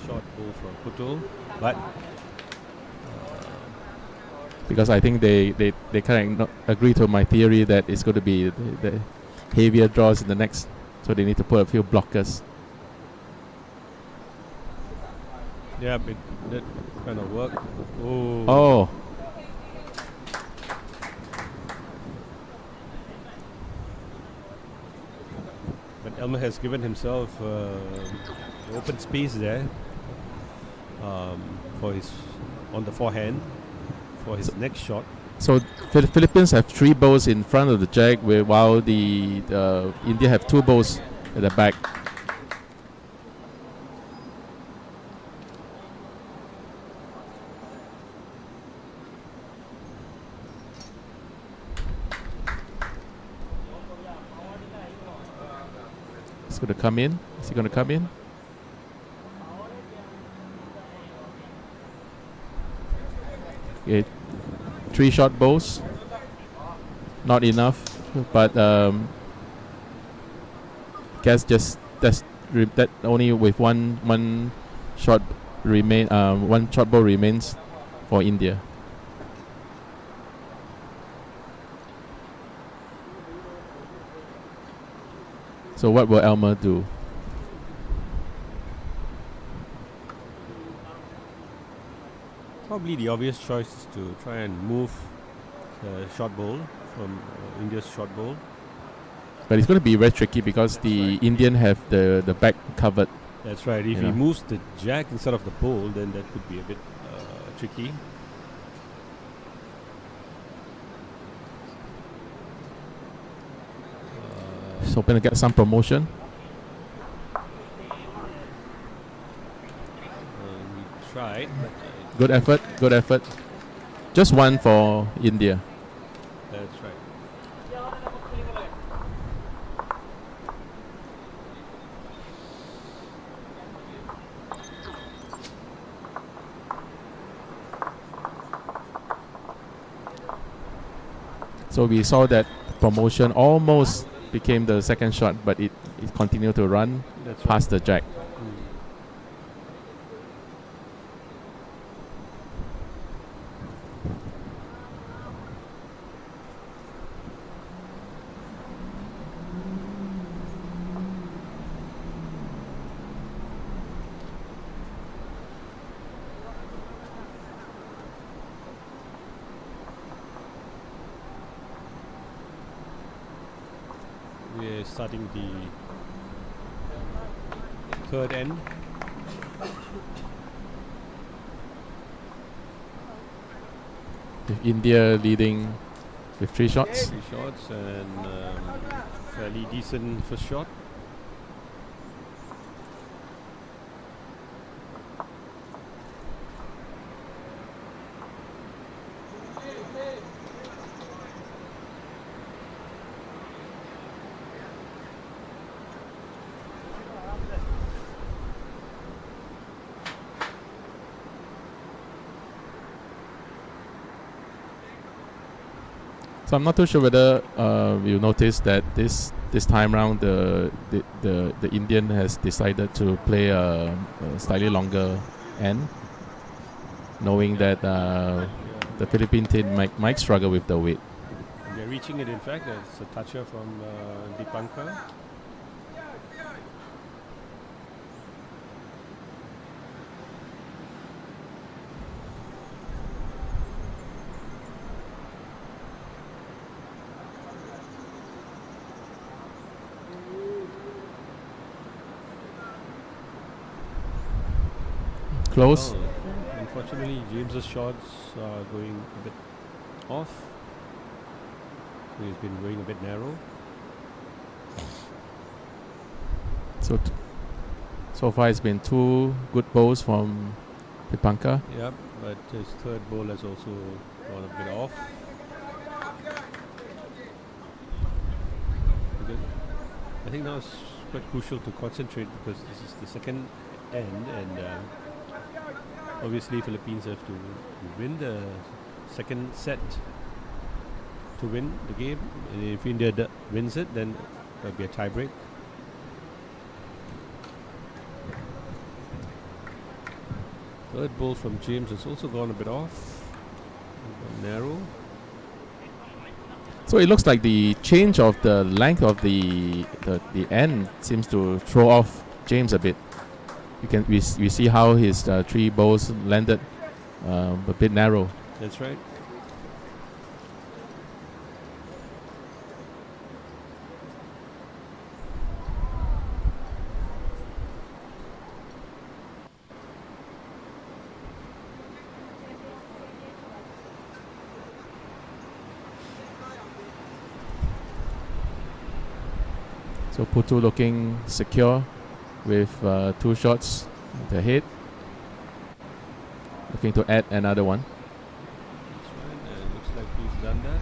Short ball from Butul, but Because I think they kind of agree to my theory that it's going to be the heavier draws in the next, so they need to put a few blockers. yeah, that kind of work. Oh. Oh, But Elmer has given himself open space there for his on the forehand for his next shot. so Philippines have three bowls in front of the jack, while the India have two bowls at the back. It's going to come in. Is he going to come in? Okay, three short bowls. Not enough, but guess just that only with one shot one short ball remains for India. So what will Elmer do? Probably the obvious choice is to try and move the short ball from India's short ball. But it's going to be very tricky because the Indian have the back covered. That's right. If he moves the jack instead of the pole, then that could be a bit tricky. He's hoping to get some promotion. He tried, but Good effort, good effort. Just one for India. that's right. So we saw that promotion almost became the second shot, but it continued to run That's past the jack. We're starting the third end. With India leading with 3 shots. 3 shots and fairly decent first shot. So I'm not too sure whether you noticed that this time round the Indian has decided to play a slightly longer end, knowing that the Philippine team might struggle with the weight. They're reaching it. In fact, it's a toucher from Dipankar. Close. Oh, unfortunately, James's shots are going a bit off. So he's been going a bit narrow. So far it's been 2 good bowls from Dipankar. Yep, but his third ball has also gone a bit off. I think now it's quite crucial to concentrate because this is the second end, and obviously Philippines have to win the second set to win the game, and if India wins it, then there'll be a tie break. Third ball from James has also gone a bit off, narrow. So it looks like the change of the length of the end seems to throw off James a bit. We see how his 3 bowls landed a bit narrow. That's right. So Putu looking secure with 2 shots at the head. Looking to add another one. That's right. And looks like he's done that.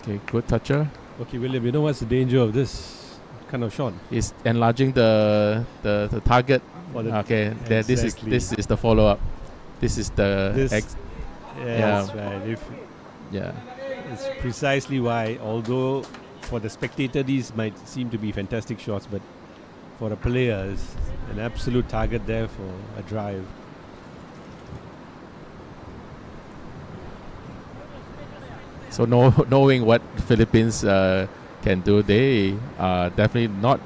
Okay, good toucher. Okay, William, you know what's the danger of this kind of shot? He's enlarging the target. Okay, this is the follow up. This is the That's right. It's precisely why, although for the spectator these might seem to be fantastic shots, but for a player it's an absolute target there for a drive. So knowing what Philippines can do. They are definitely not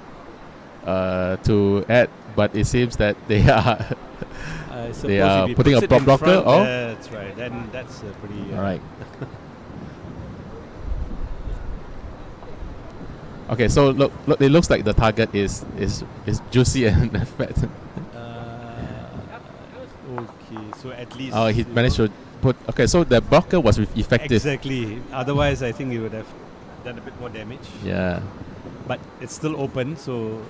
to add, but it seems that they are they are putting a prop blocker. Oh, that's right. Then that's pretty. All right. Okay, so look, it looks like the target is juicy and fat. Okay, so at least. Oh, he managed to put. Okay, so the blocker was effective. Exactly. Otherwise, I think he would have done a bit more damage. Yeah. But it's still open, so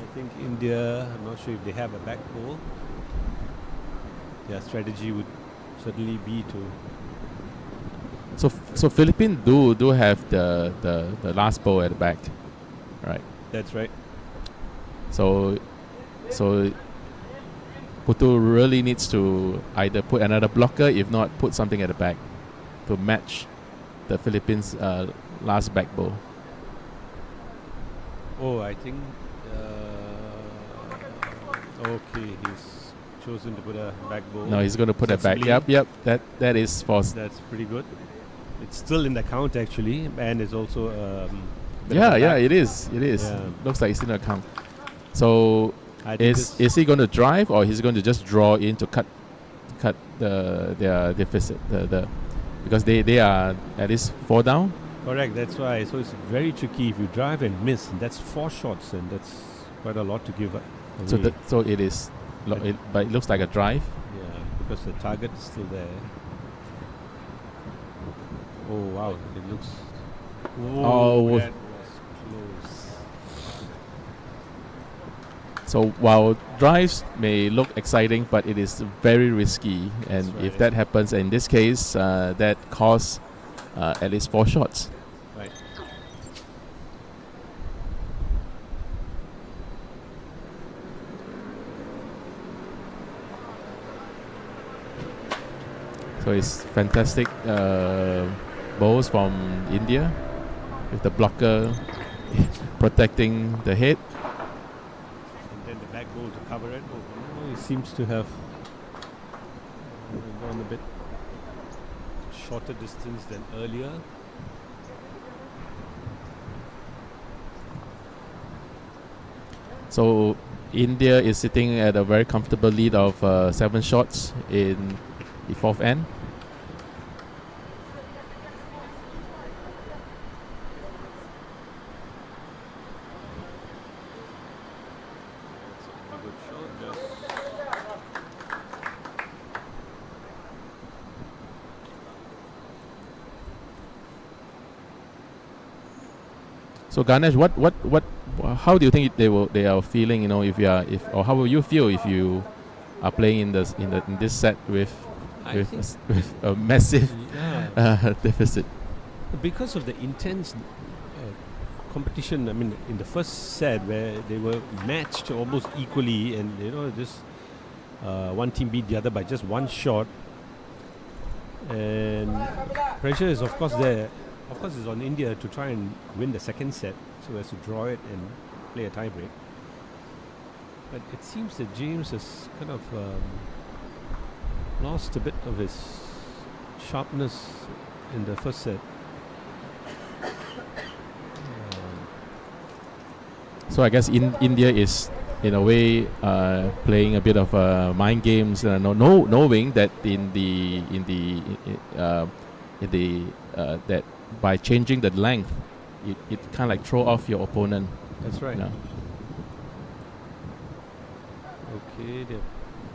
I think India. I'm not sure if they have a back pole. Their strategy would certainly be to. So Philippines do have the last bow at the back, right? That's right. So Putu really needs to either put another blocker, if not put something at the back, to match the Philippines' last back bow. Oh, I think. Okay, he's chosen to put a back bow. No, he's going to put a back. Yep. That is for. That's pretty good. It's still in the count actually, and it's also. Yeah, it is. Yeah. Looks like it's in the count. So is he going to drive, or he's going to just draw in to cut their deficit because they are at least 4 down. Correct. That's why. So it's very tricky if you drive and miss. And that's 4 shots, and that's quite a lot to give up. So it is, but it looks like a drive. Yeah, because the target is still there. Oh wow! It looks. Oh, that was close. So while drives may look exciting, but it is very risky, and That's right. if that happens, in this case, that costs at least 4 shots. Right. So it's fantastic bowls from India with the blocker protecting the head. And then the back goal to cover it. Oh, he seems to have gone a bit shorter distance than earlier. So India is sitting at a very comfortable lead of 7 shots in the 4th end. That's a good shot. Just So Ganesh, how do you think they are feeling? You know, or how will you feel if you are playing in this set with a massive deficit? Because of the intense competition, I mean, in the first set where they were matched almost equally, and just one team beat the other by just 1 shot, and pressure is of course there. Of course, it's on India to try and win the second set, so as to draw it and play a tiebreak. But it seems that James has kind of lost a bit of his sharpness in the first set. So I guess India is in a way playing a bit of mind games, knowing that that by changing the length, it kind of like throw off your opponent. That's right. Yeah. Okay, they're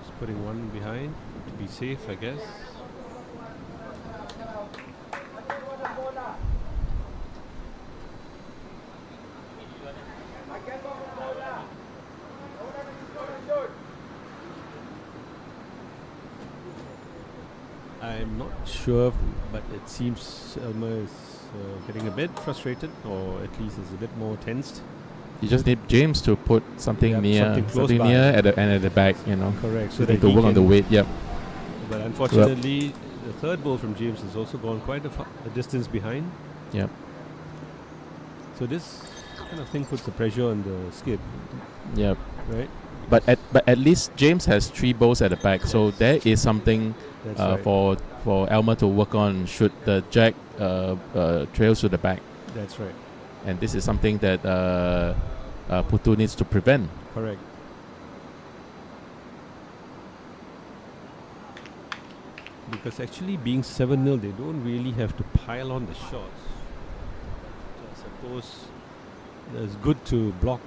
just putting one behind to be safe, I guess. I'm not sure, but it seems Elmer is getting a bit frustrated, or at least is a bit more tensed. You just need James to put something Something close by. near at the back, Correct. So they to work on the weight. Yep. But unfortunately, the third ball from James has also gone quite a distance behind. Yep. So this kind of thing puts the pressure on the skip, Yep. right? But at least James has 3 balls at the back, so there is something That's right. for Elmer to work on should the jack trails to the back. That's right. and this is something that Putu needs to prevent. Correct. Because actually being 7-0, they don't really have to pile on the shots. So I suppose it's good to block.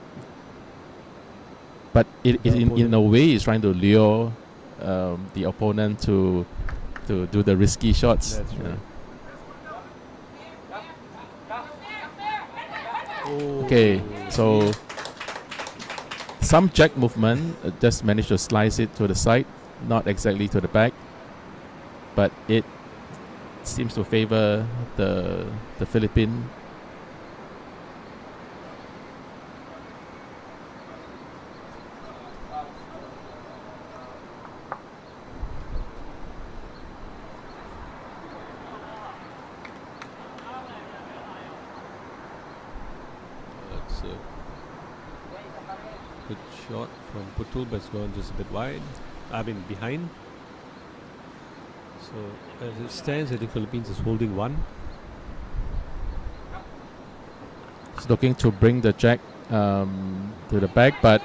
But it The in a way is trying to lure the opponent to do the risky shots. That's right. Oh, Okay, so some jack movement, just managed to slice it to the side, not exactly to the back, but it seems to favor the Philippine. That's a good shot from Putul, but it's gone just a bit wide. I mean, behind. So as it stands, I think Philippines is holding one. He's looking to bring the jack to the back, but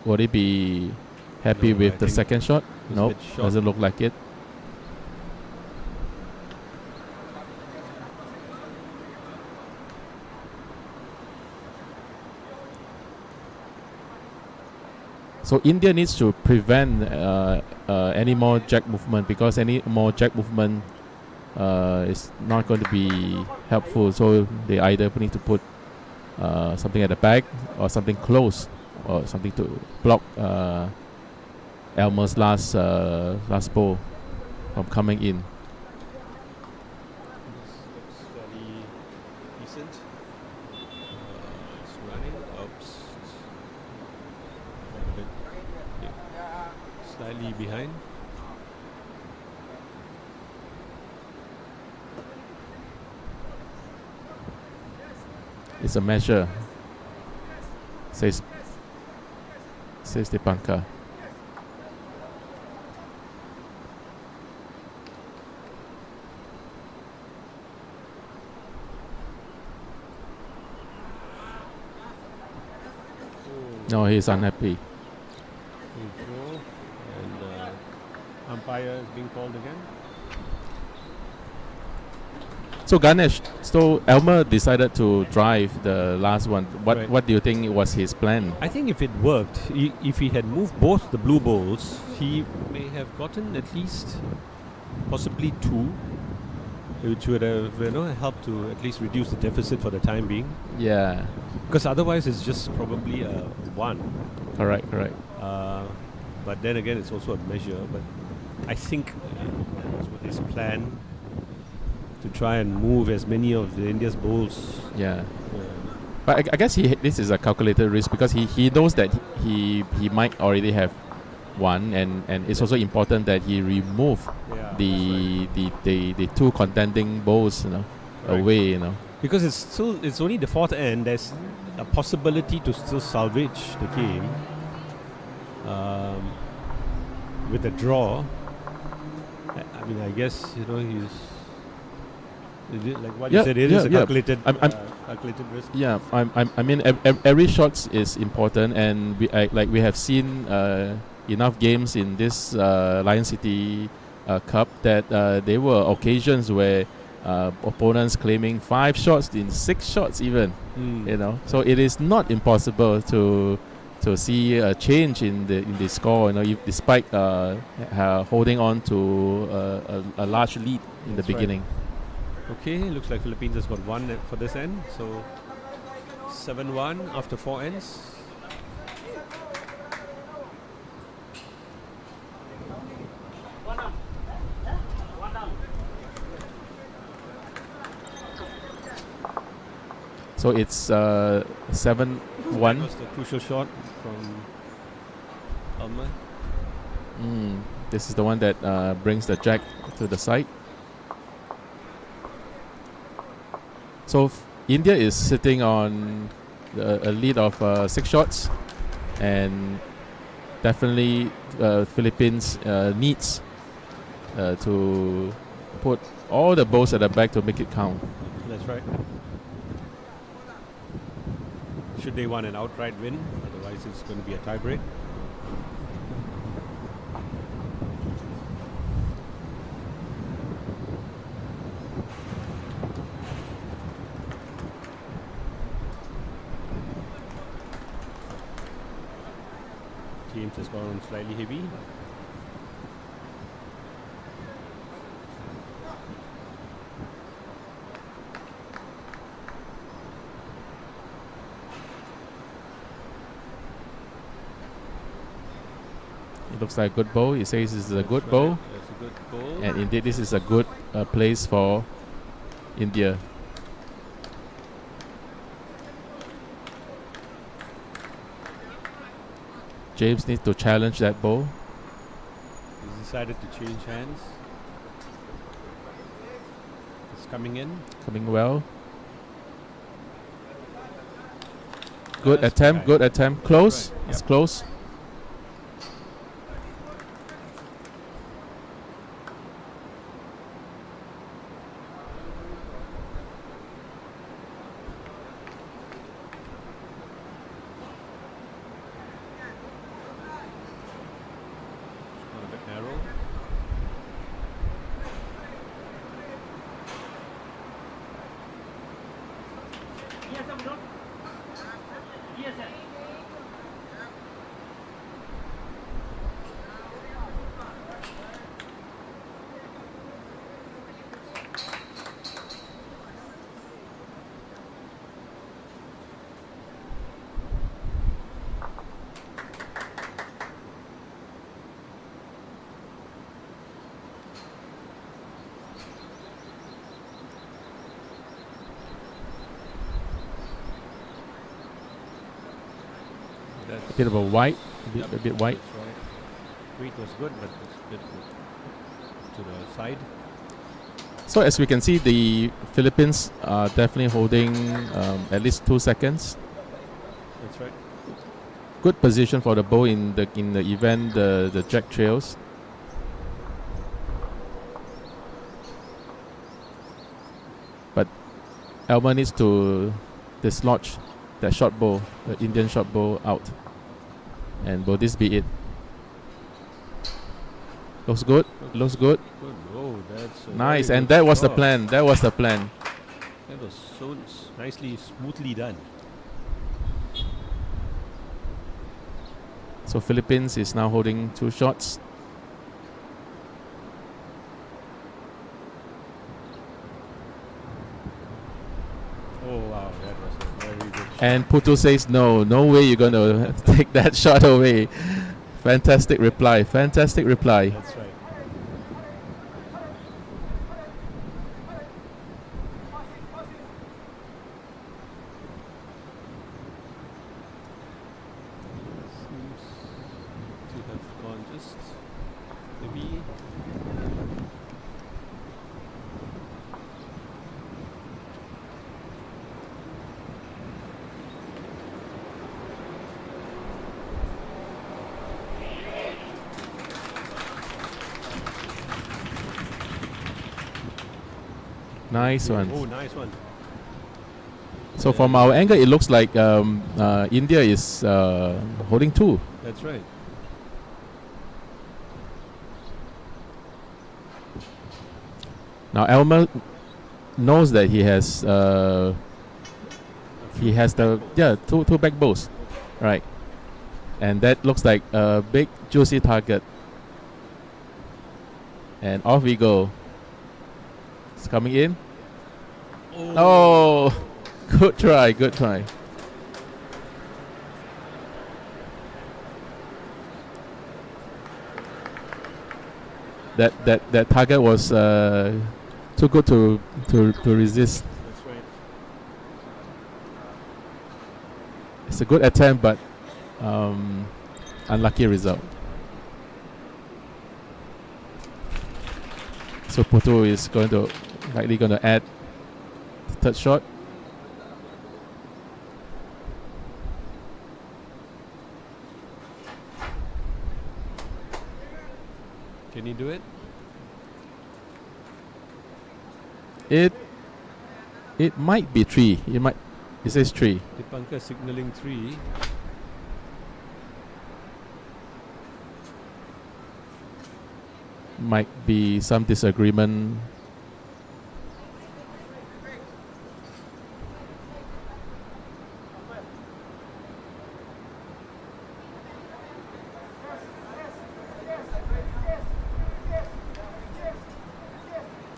would he be happy No, with I the think second shot? it's a Nope, bit short. doesn't look like it. So India needs to prevent any more jack movement, because any more jack movement is not going to be helpful. So they either need to put something at the back or something close, or something to block Elmer's last ball from coming in. This looks fairly decent. It's running. Oops. A bit, slightly behind. It's a measure, says Dipanka. No, he's unhappy. And umpire is being called again. So Ganesh, so Elmer decided to drive the last one. Right. What do you think was his plan? I think if it worked, if he had moved both the blue balls, he may have gotten at least possibly two, which would have helped to at least reduce the deficit for the time being. Yeah, Because otherwise it's just probably a one. correct. But then again, it's also a measure. But I think that was what his plan, to try and move as many of the India's bowls. Yeah. But I guess this is a calculated risk, because he knows that he might already have one, and it's also important that he remove the two contending bowls, Right. away, Because it's only the fourth end. There's a possibility to still salvage the game with a draw. I mean, I guess he's like what you said. It is a calculated, calculated risk. Yeah, I mean, every shot is important, and we have seen enough games in this Lion City Cup that there were occasions where opponents claiming 5 shots in 6 shots even. So it is not impossible to see a change in the score. Despite holding on to a large lead in the That's right. beginning. Okay, looks like Philippines has got one for this end. So 7-1 after 4 ends. So it's 7-1. That was the crucial shot from Elmer. This is the one that brings the jack to the side. So India is sitting on a lead of 6 shots, and definitely Philippines needs to put all the balls at the back to make it count. That's right. should they want an outright win. Otherwise, it's going to be a tie break. James has gone slightly heavy. It looks like a good bowl. He says this is a good bowl. That's a good bowl. And indeed, this is a good place for India. James needs to challenge that ball. He's decided to change hands. It's coming in. Coming well. Good That's attempt, right. good attempt. Close. Right, It's yep. close. Not a bit narrow. A bit of a white. A bit white. That's right. Weight was good, but it's a bit to the side. So as we can see, the Philippines are definitely holding at least 2 seconds. That's right. Good position for the bowl in the event the jack trails. But Elmer needs to dislodge that short bowl, the Indian short bowl out. And will this be it? Looks good. Looks good. Good. Oh, that's a Nice. very And good that was the shot. plan. That was the plan. That was so nicely, smoothly done. So Philippines is now holding 2 shots. Oh wow, that was a very good shot. And Putu says, no way you're going to take that shot away. Fantastic reply. Fantastic reply. That's right. Seems to have gone just maybe. Nice one. Oh, nice one. So from our angle, it looks like India is holding 2. That's right. Now Elmer knows that he has the two back bowls, right? And that looks like a big juicy target. And off we go. It's coming in. Oh, good try, good try. That target was too good to resist. That's right. It's a good attempt, but unlucky result. So Putu is likely going to add the third shot. Can he do it? It might be 3. It says 3. Dipankar signaling 3. Might be some disagreement.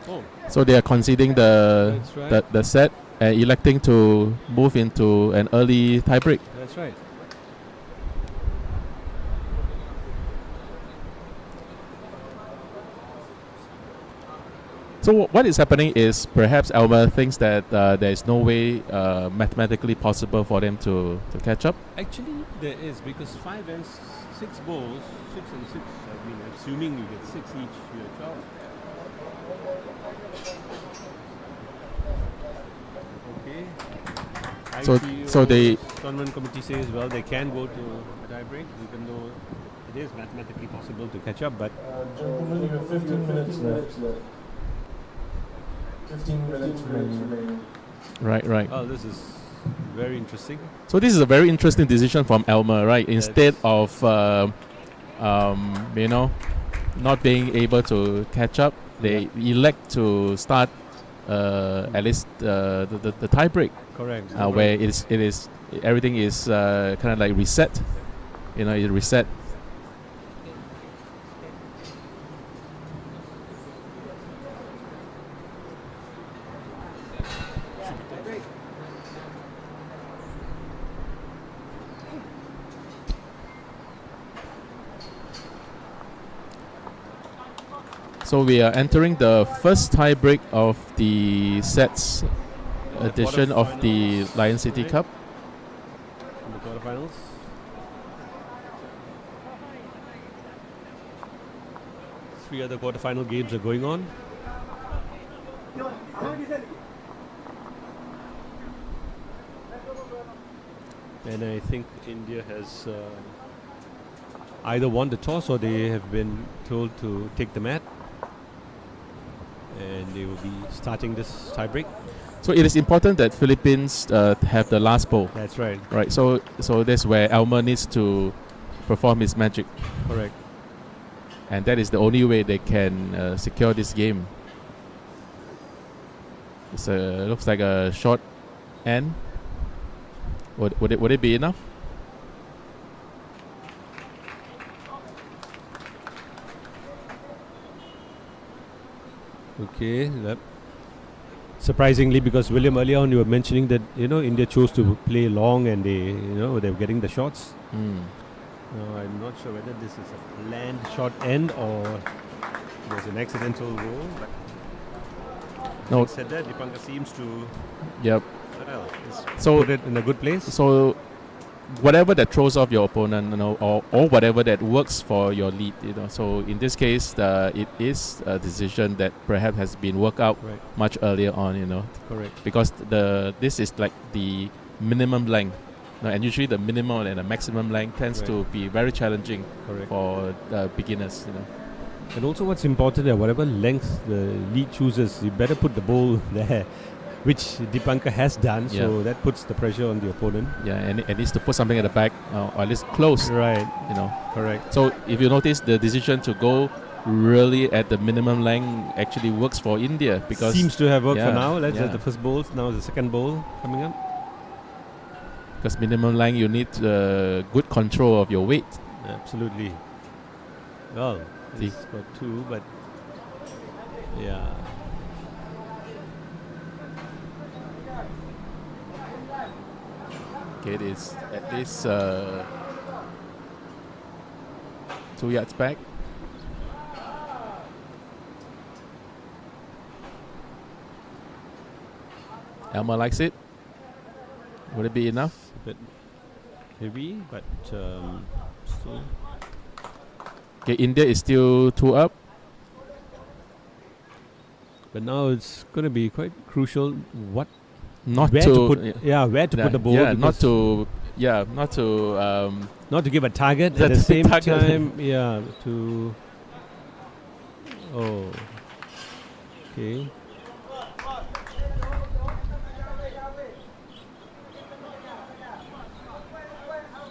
Oh, So they are conceding the that's right. the set and electing to move into an early tiebreak. That's right. So what is happening is perhaps Elmer thinks that there is no way mathematically possible for them to catch up. Actually, there is, because 5 and 6 balls, 6 and 6. I mean, assuming you get 6 each, you're 12. Okay. So they tournament committee says, well, they can go to a tiebreak, even though it is mathematically possible to catch up. But Gentlemen, you have 15 minutes left. 15 minutes remaining. right. well, this is very interesting. So this is a very interesting decision from Elmer, right? Instead of not being able to catch up, they elect to start at least the tiebreak. Correct. Where it is everything is kind of like reset. You know, it reset. So we are entering the first tiebreak of the sets edition of the Lion City Cup. In the quarterfinals. Three other quarterfinal games are going on. And I think India has either won the toss or they have been told to take the mat. And they will be starting this tiebreak. So it is important that Philippines have the last ball. That's right. Right. So that's where Elmer needs to perform his magic. Correct. And that is the only way they can secure this game. It's looks like a short end. Would it be enough? Okay. Surprisingly, because William, earlier on you were mentioning that India chose to play long and they're getting the shots. Now I'm not sure whether this is a planned short end or there's an accidental roll. But No. having said that, Dipankar seems to Yep. so put it in a good place. So whatever that throws off your opponent, or whatever that works for your lead, So in this case, it is a decision that perhaps has been worked out Right. much earlier on, Correct. because this is like the minimum length, and usually the minimum and the maximum length tends Right. to be very challenging Correct. for beginners, And also what's important there, whatever length the lead chooses, you better put the ball there, which Dipankar has done. So Yeah. that puts the pressure on the opponent. Yeah, and it needs to put something at the back, or at least close, Right. Correct. So if you notice, the decision to go really at the minimum length actually works for India, because Seems to have worked for yeah, now. That's yeah. the first bowl. Now the second bowl coming up. because minimum length you need good control of your weight. Absolutely. Well, See. he's got 2, but yeah. Okay, it is at least 2 yards back. Elmer likes it. Would it be enough? A bit heavy, but still. Okay, India is still 2 up. But now it's going to be quite crucial where Not to to put the ball. Yeah, because not to not to give a target The at the same target. time. Yeah, to. Oh. Okay.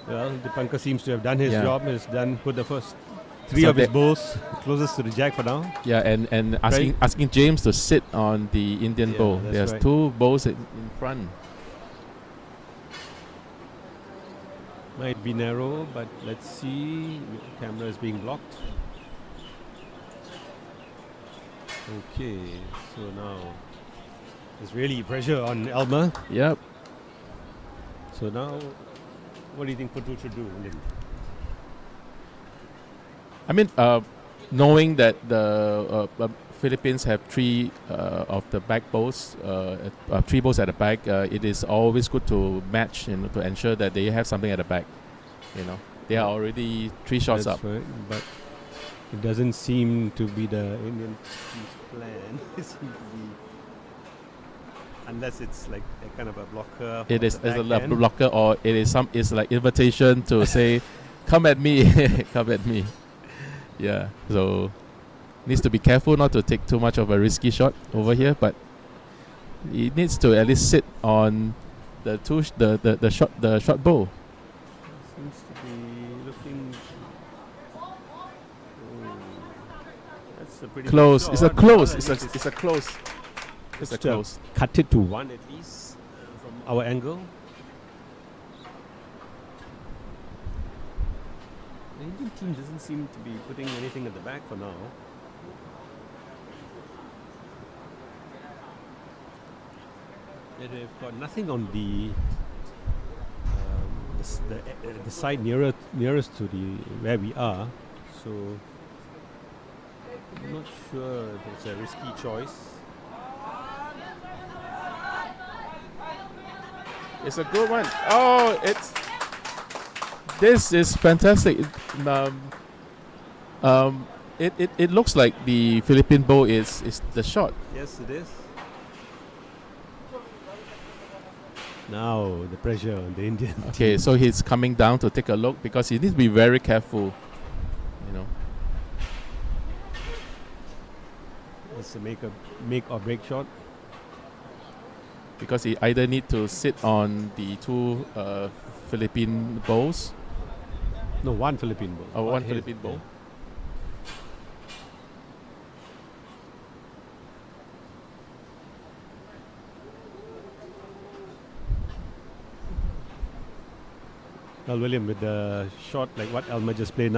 Well, Dipankar seems to have done his Yeah. job. He's put the first three So of his they- bowls closest to the jack for now. Yeah, and asking James to sit on the Indian Yeah, bowl. that's There's right. two bowls in front. Might be narrow, but let's see. Camera is being blocked. Okay, so now there's really pressure on Elmer. Yep. So now, what do you think Putu should do, William? I mean, knowing that the Philippines have three of the back bowls, three bowls at the back, it is always good to match, to ensure that they have something at the back. They are already 3 shots That's up. right, but it doesn't seem to be the Indian team's plan. It seems to be, unless it's like a kind of a blocker. It from is the as a backhand. blocker, or it's like invitation to say, "Come at me, come at me." Yeah. So needs to be careful not to take too much of a risky shot over here, but he needs to at least sit on the short bow. Seems to be looking. That's a pretty Close. good It's a shot. close. Well, It's at a least it's a close. It's a Just, close. cut it to one at least from our angle. The Indian team doesn't seem to be putting anything at the back for now. They've got nothing on the side nearest to the where we are, so I'm not sure if it's a risky choice. It's a good one. Oh, this is fantastic. It looks like the Philippine bow is the shot. Yes, it is. Now the pressure on the Indian. Okay, so he's coming down to take a look because he needs to be very careful. It's a make or break shot. Because he either need to sit on the two Philippine bowls. No, one Philippine ball. Or one His, Philippine bowl. yeah. Well, William, with the shot like what Elmer just played,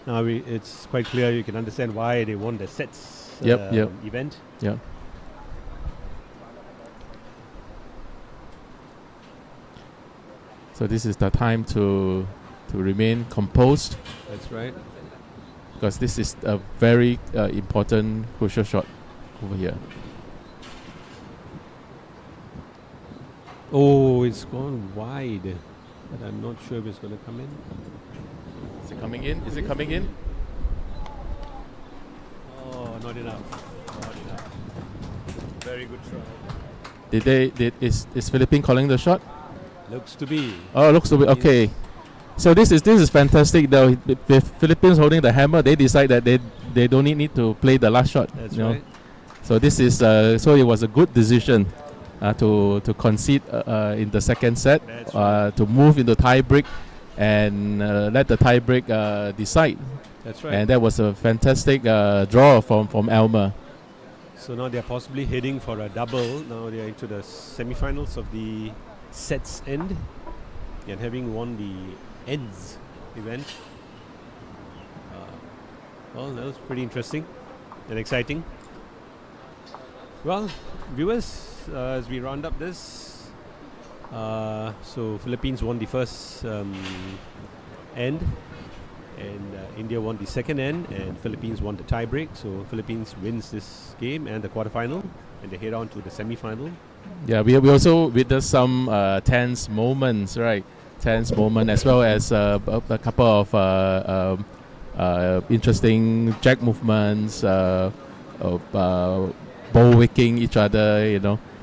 it's quite clear. You can understand why they won the sets Yep. event. Yeah. So this is the time to remain composed, That's right. because this is a very important crucial shot over here. Oh, it's gone wide, but I'm not sure if it's going to come in. Is it coming in? Is it coming in? Oh, not enough. Not enough. Very good try. Is Philippine calling the shot? Looks to be. Oh, looks to be okay. So this is fantastic. The Philippines holding the hammer, they decide that they don't need to play the last shot. That's you know. right. So this is so it was a good decision to concede in the second set, That's right. to move into tie break and let the tie break decide. That's right. And that was a fantastic draw from Elmer. So now they're possibly heading for a double. Now they're into the semi-finals of the sets end, and having won the ends event. Well, that was pretty interesting and exciting. Well, viewers, as we round up this, so Philippines won the first end, and India won the second end, and Philippines won the tie break. So Philippines wins this game and the quarterfinal, and they head on to the semi-final. Yeah, we also witnessed some tense moments, right? Tense moment, as well as a couple of interesting jack movements, bow wicking each other,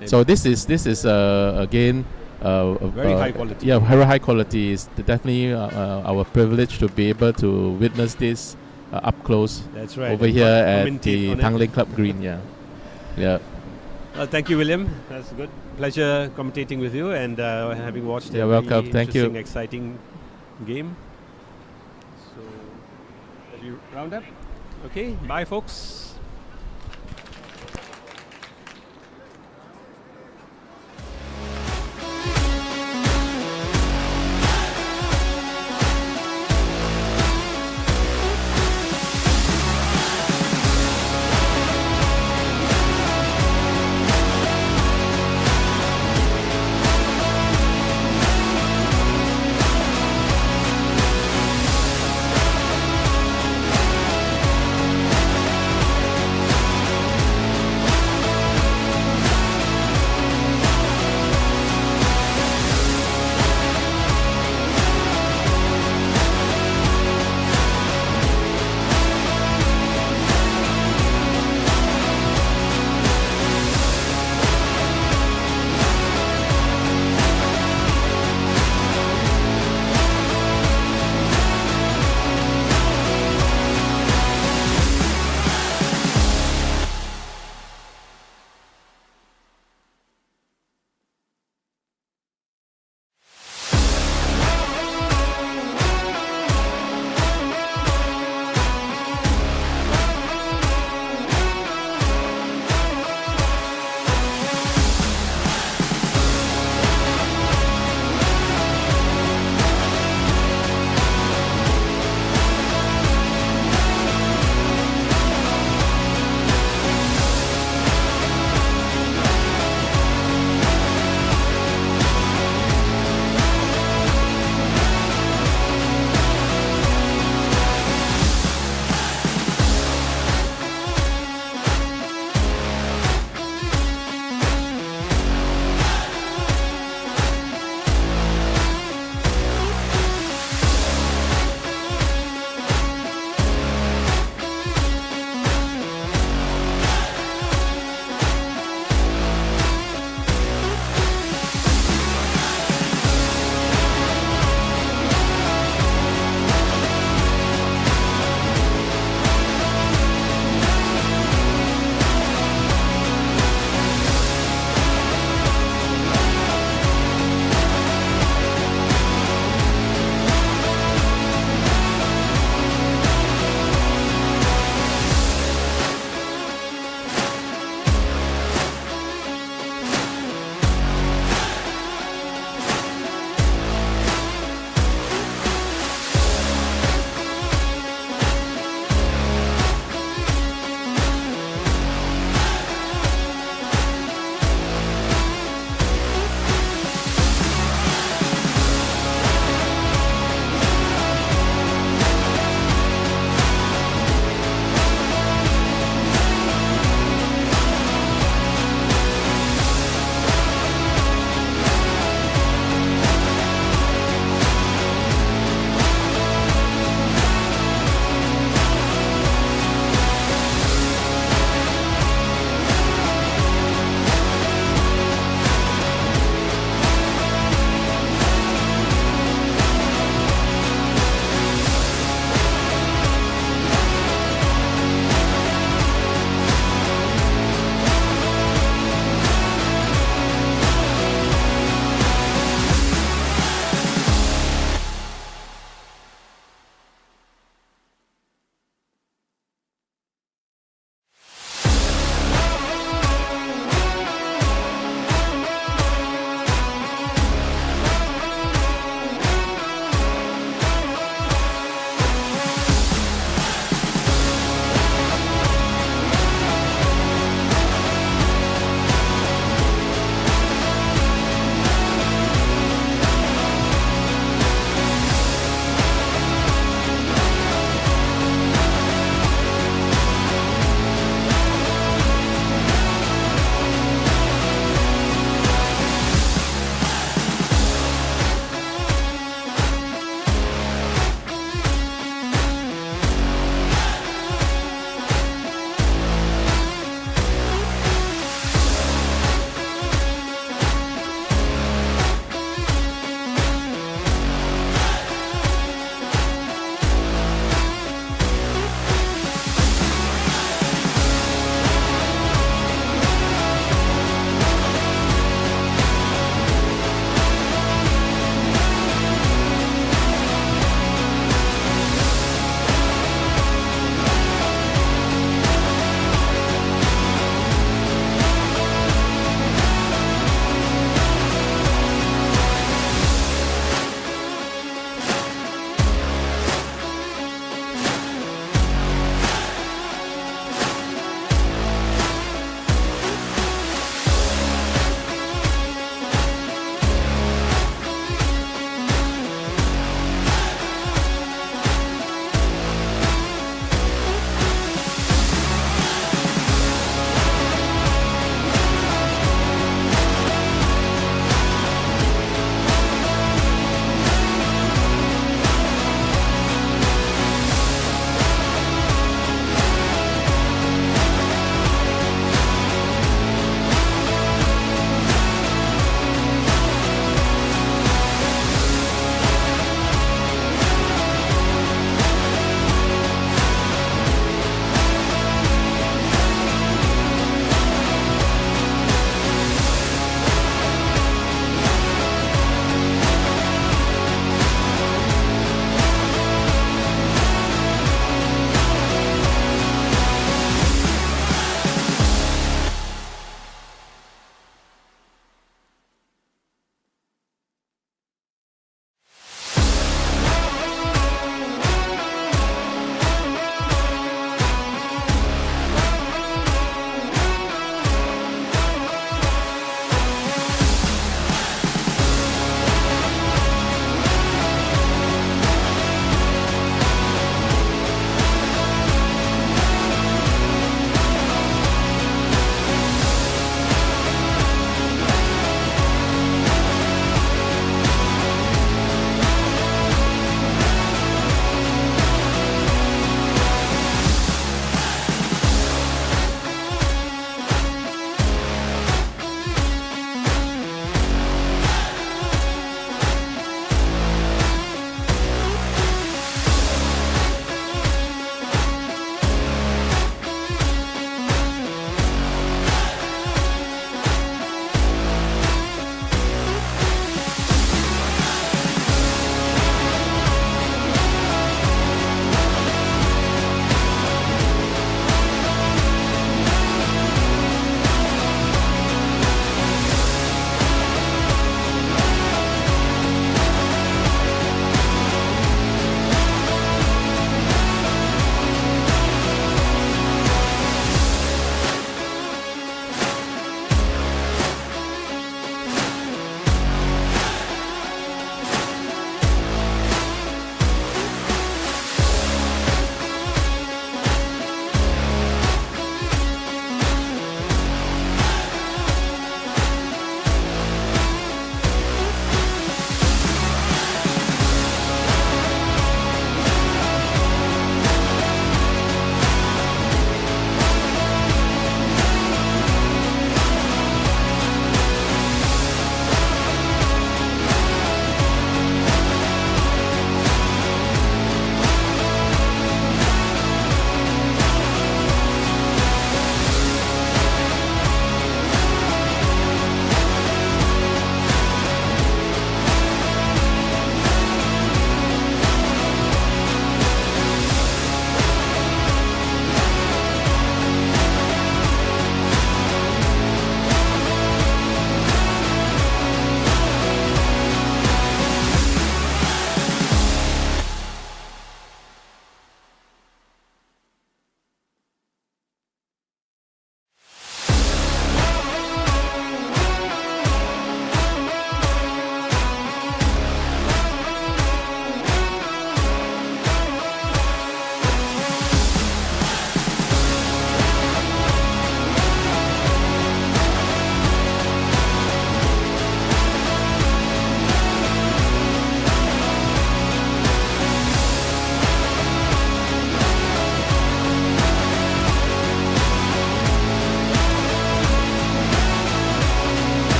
And So this is again very high quality. Yeah, very high quality. It's definitely our privilege to be able to witness this up close That's right. over and here at commentate the on it. TANGLIN Club Green. Yeah, yeah. Well, thank you, William. That's good. Pleasure commentating with you and having watched You're a very welcome. Thank you. interesting, exciting game. So, as we round up, okay, bye folks.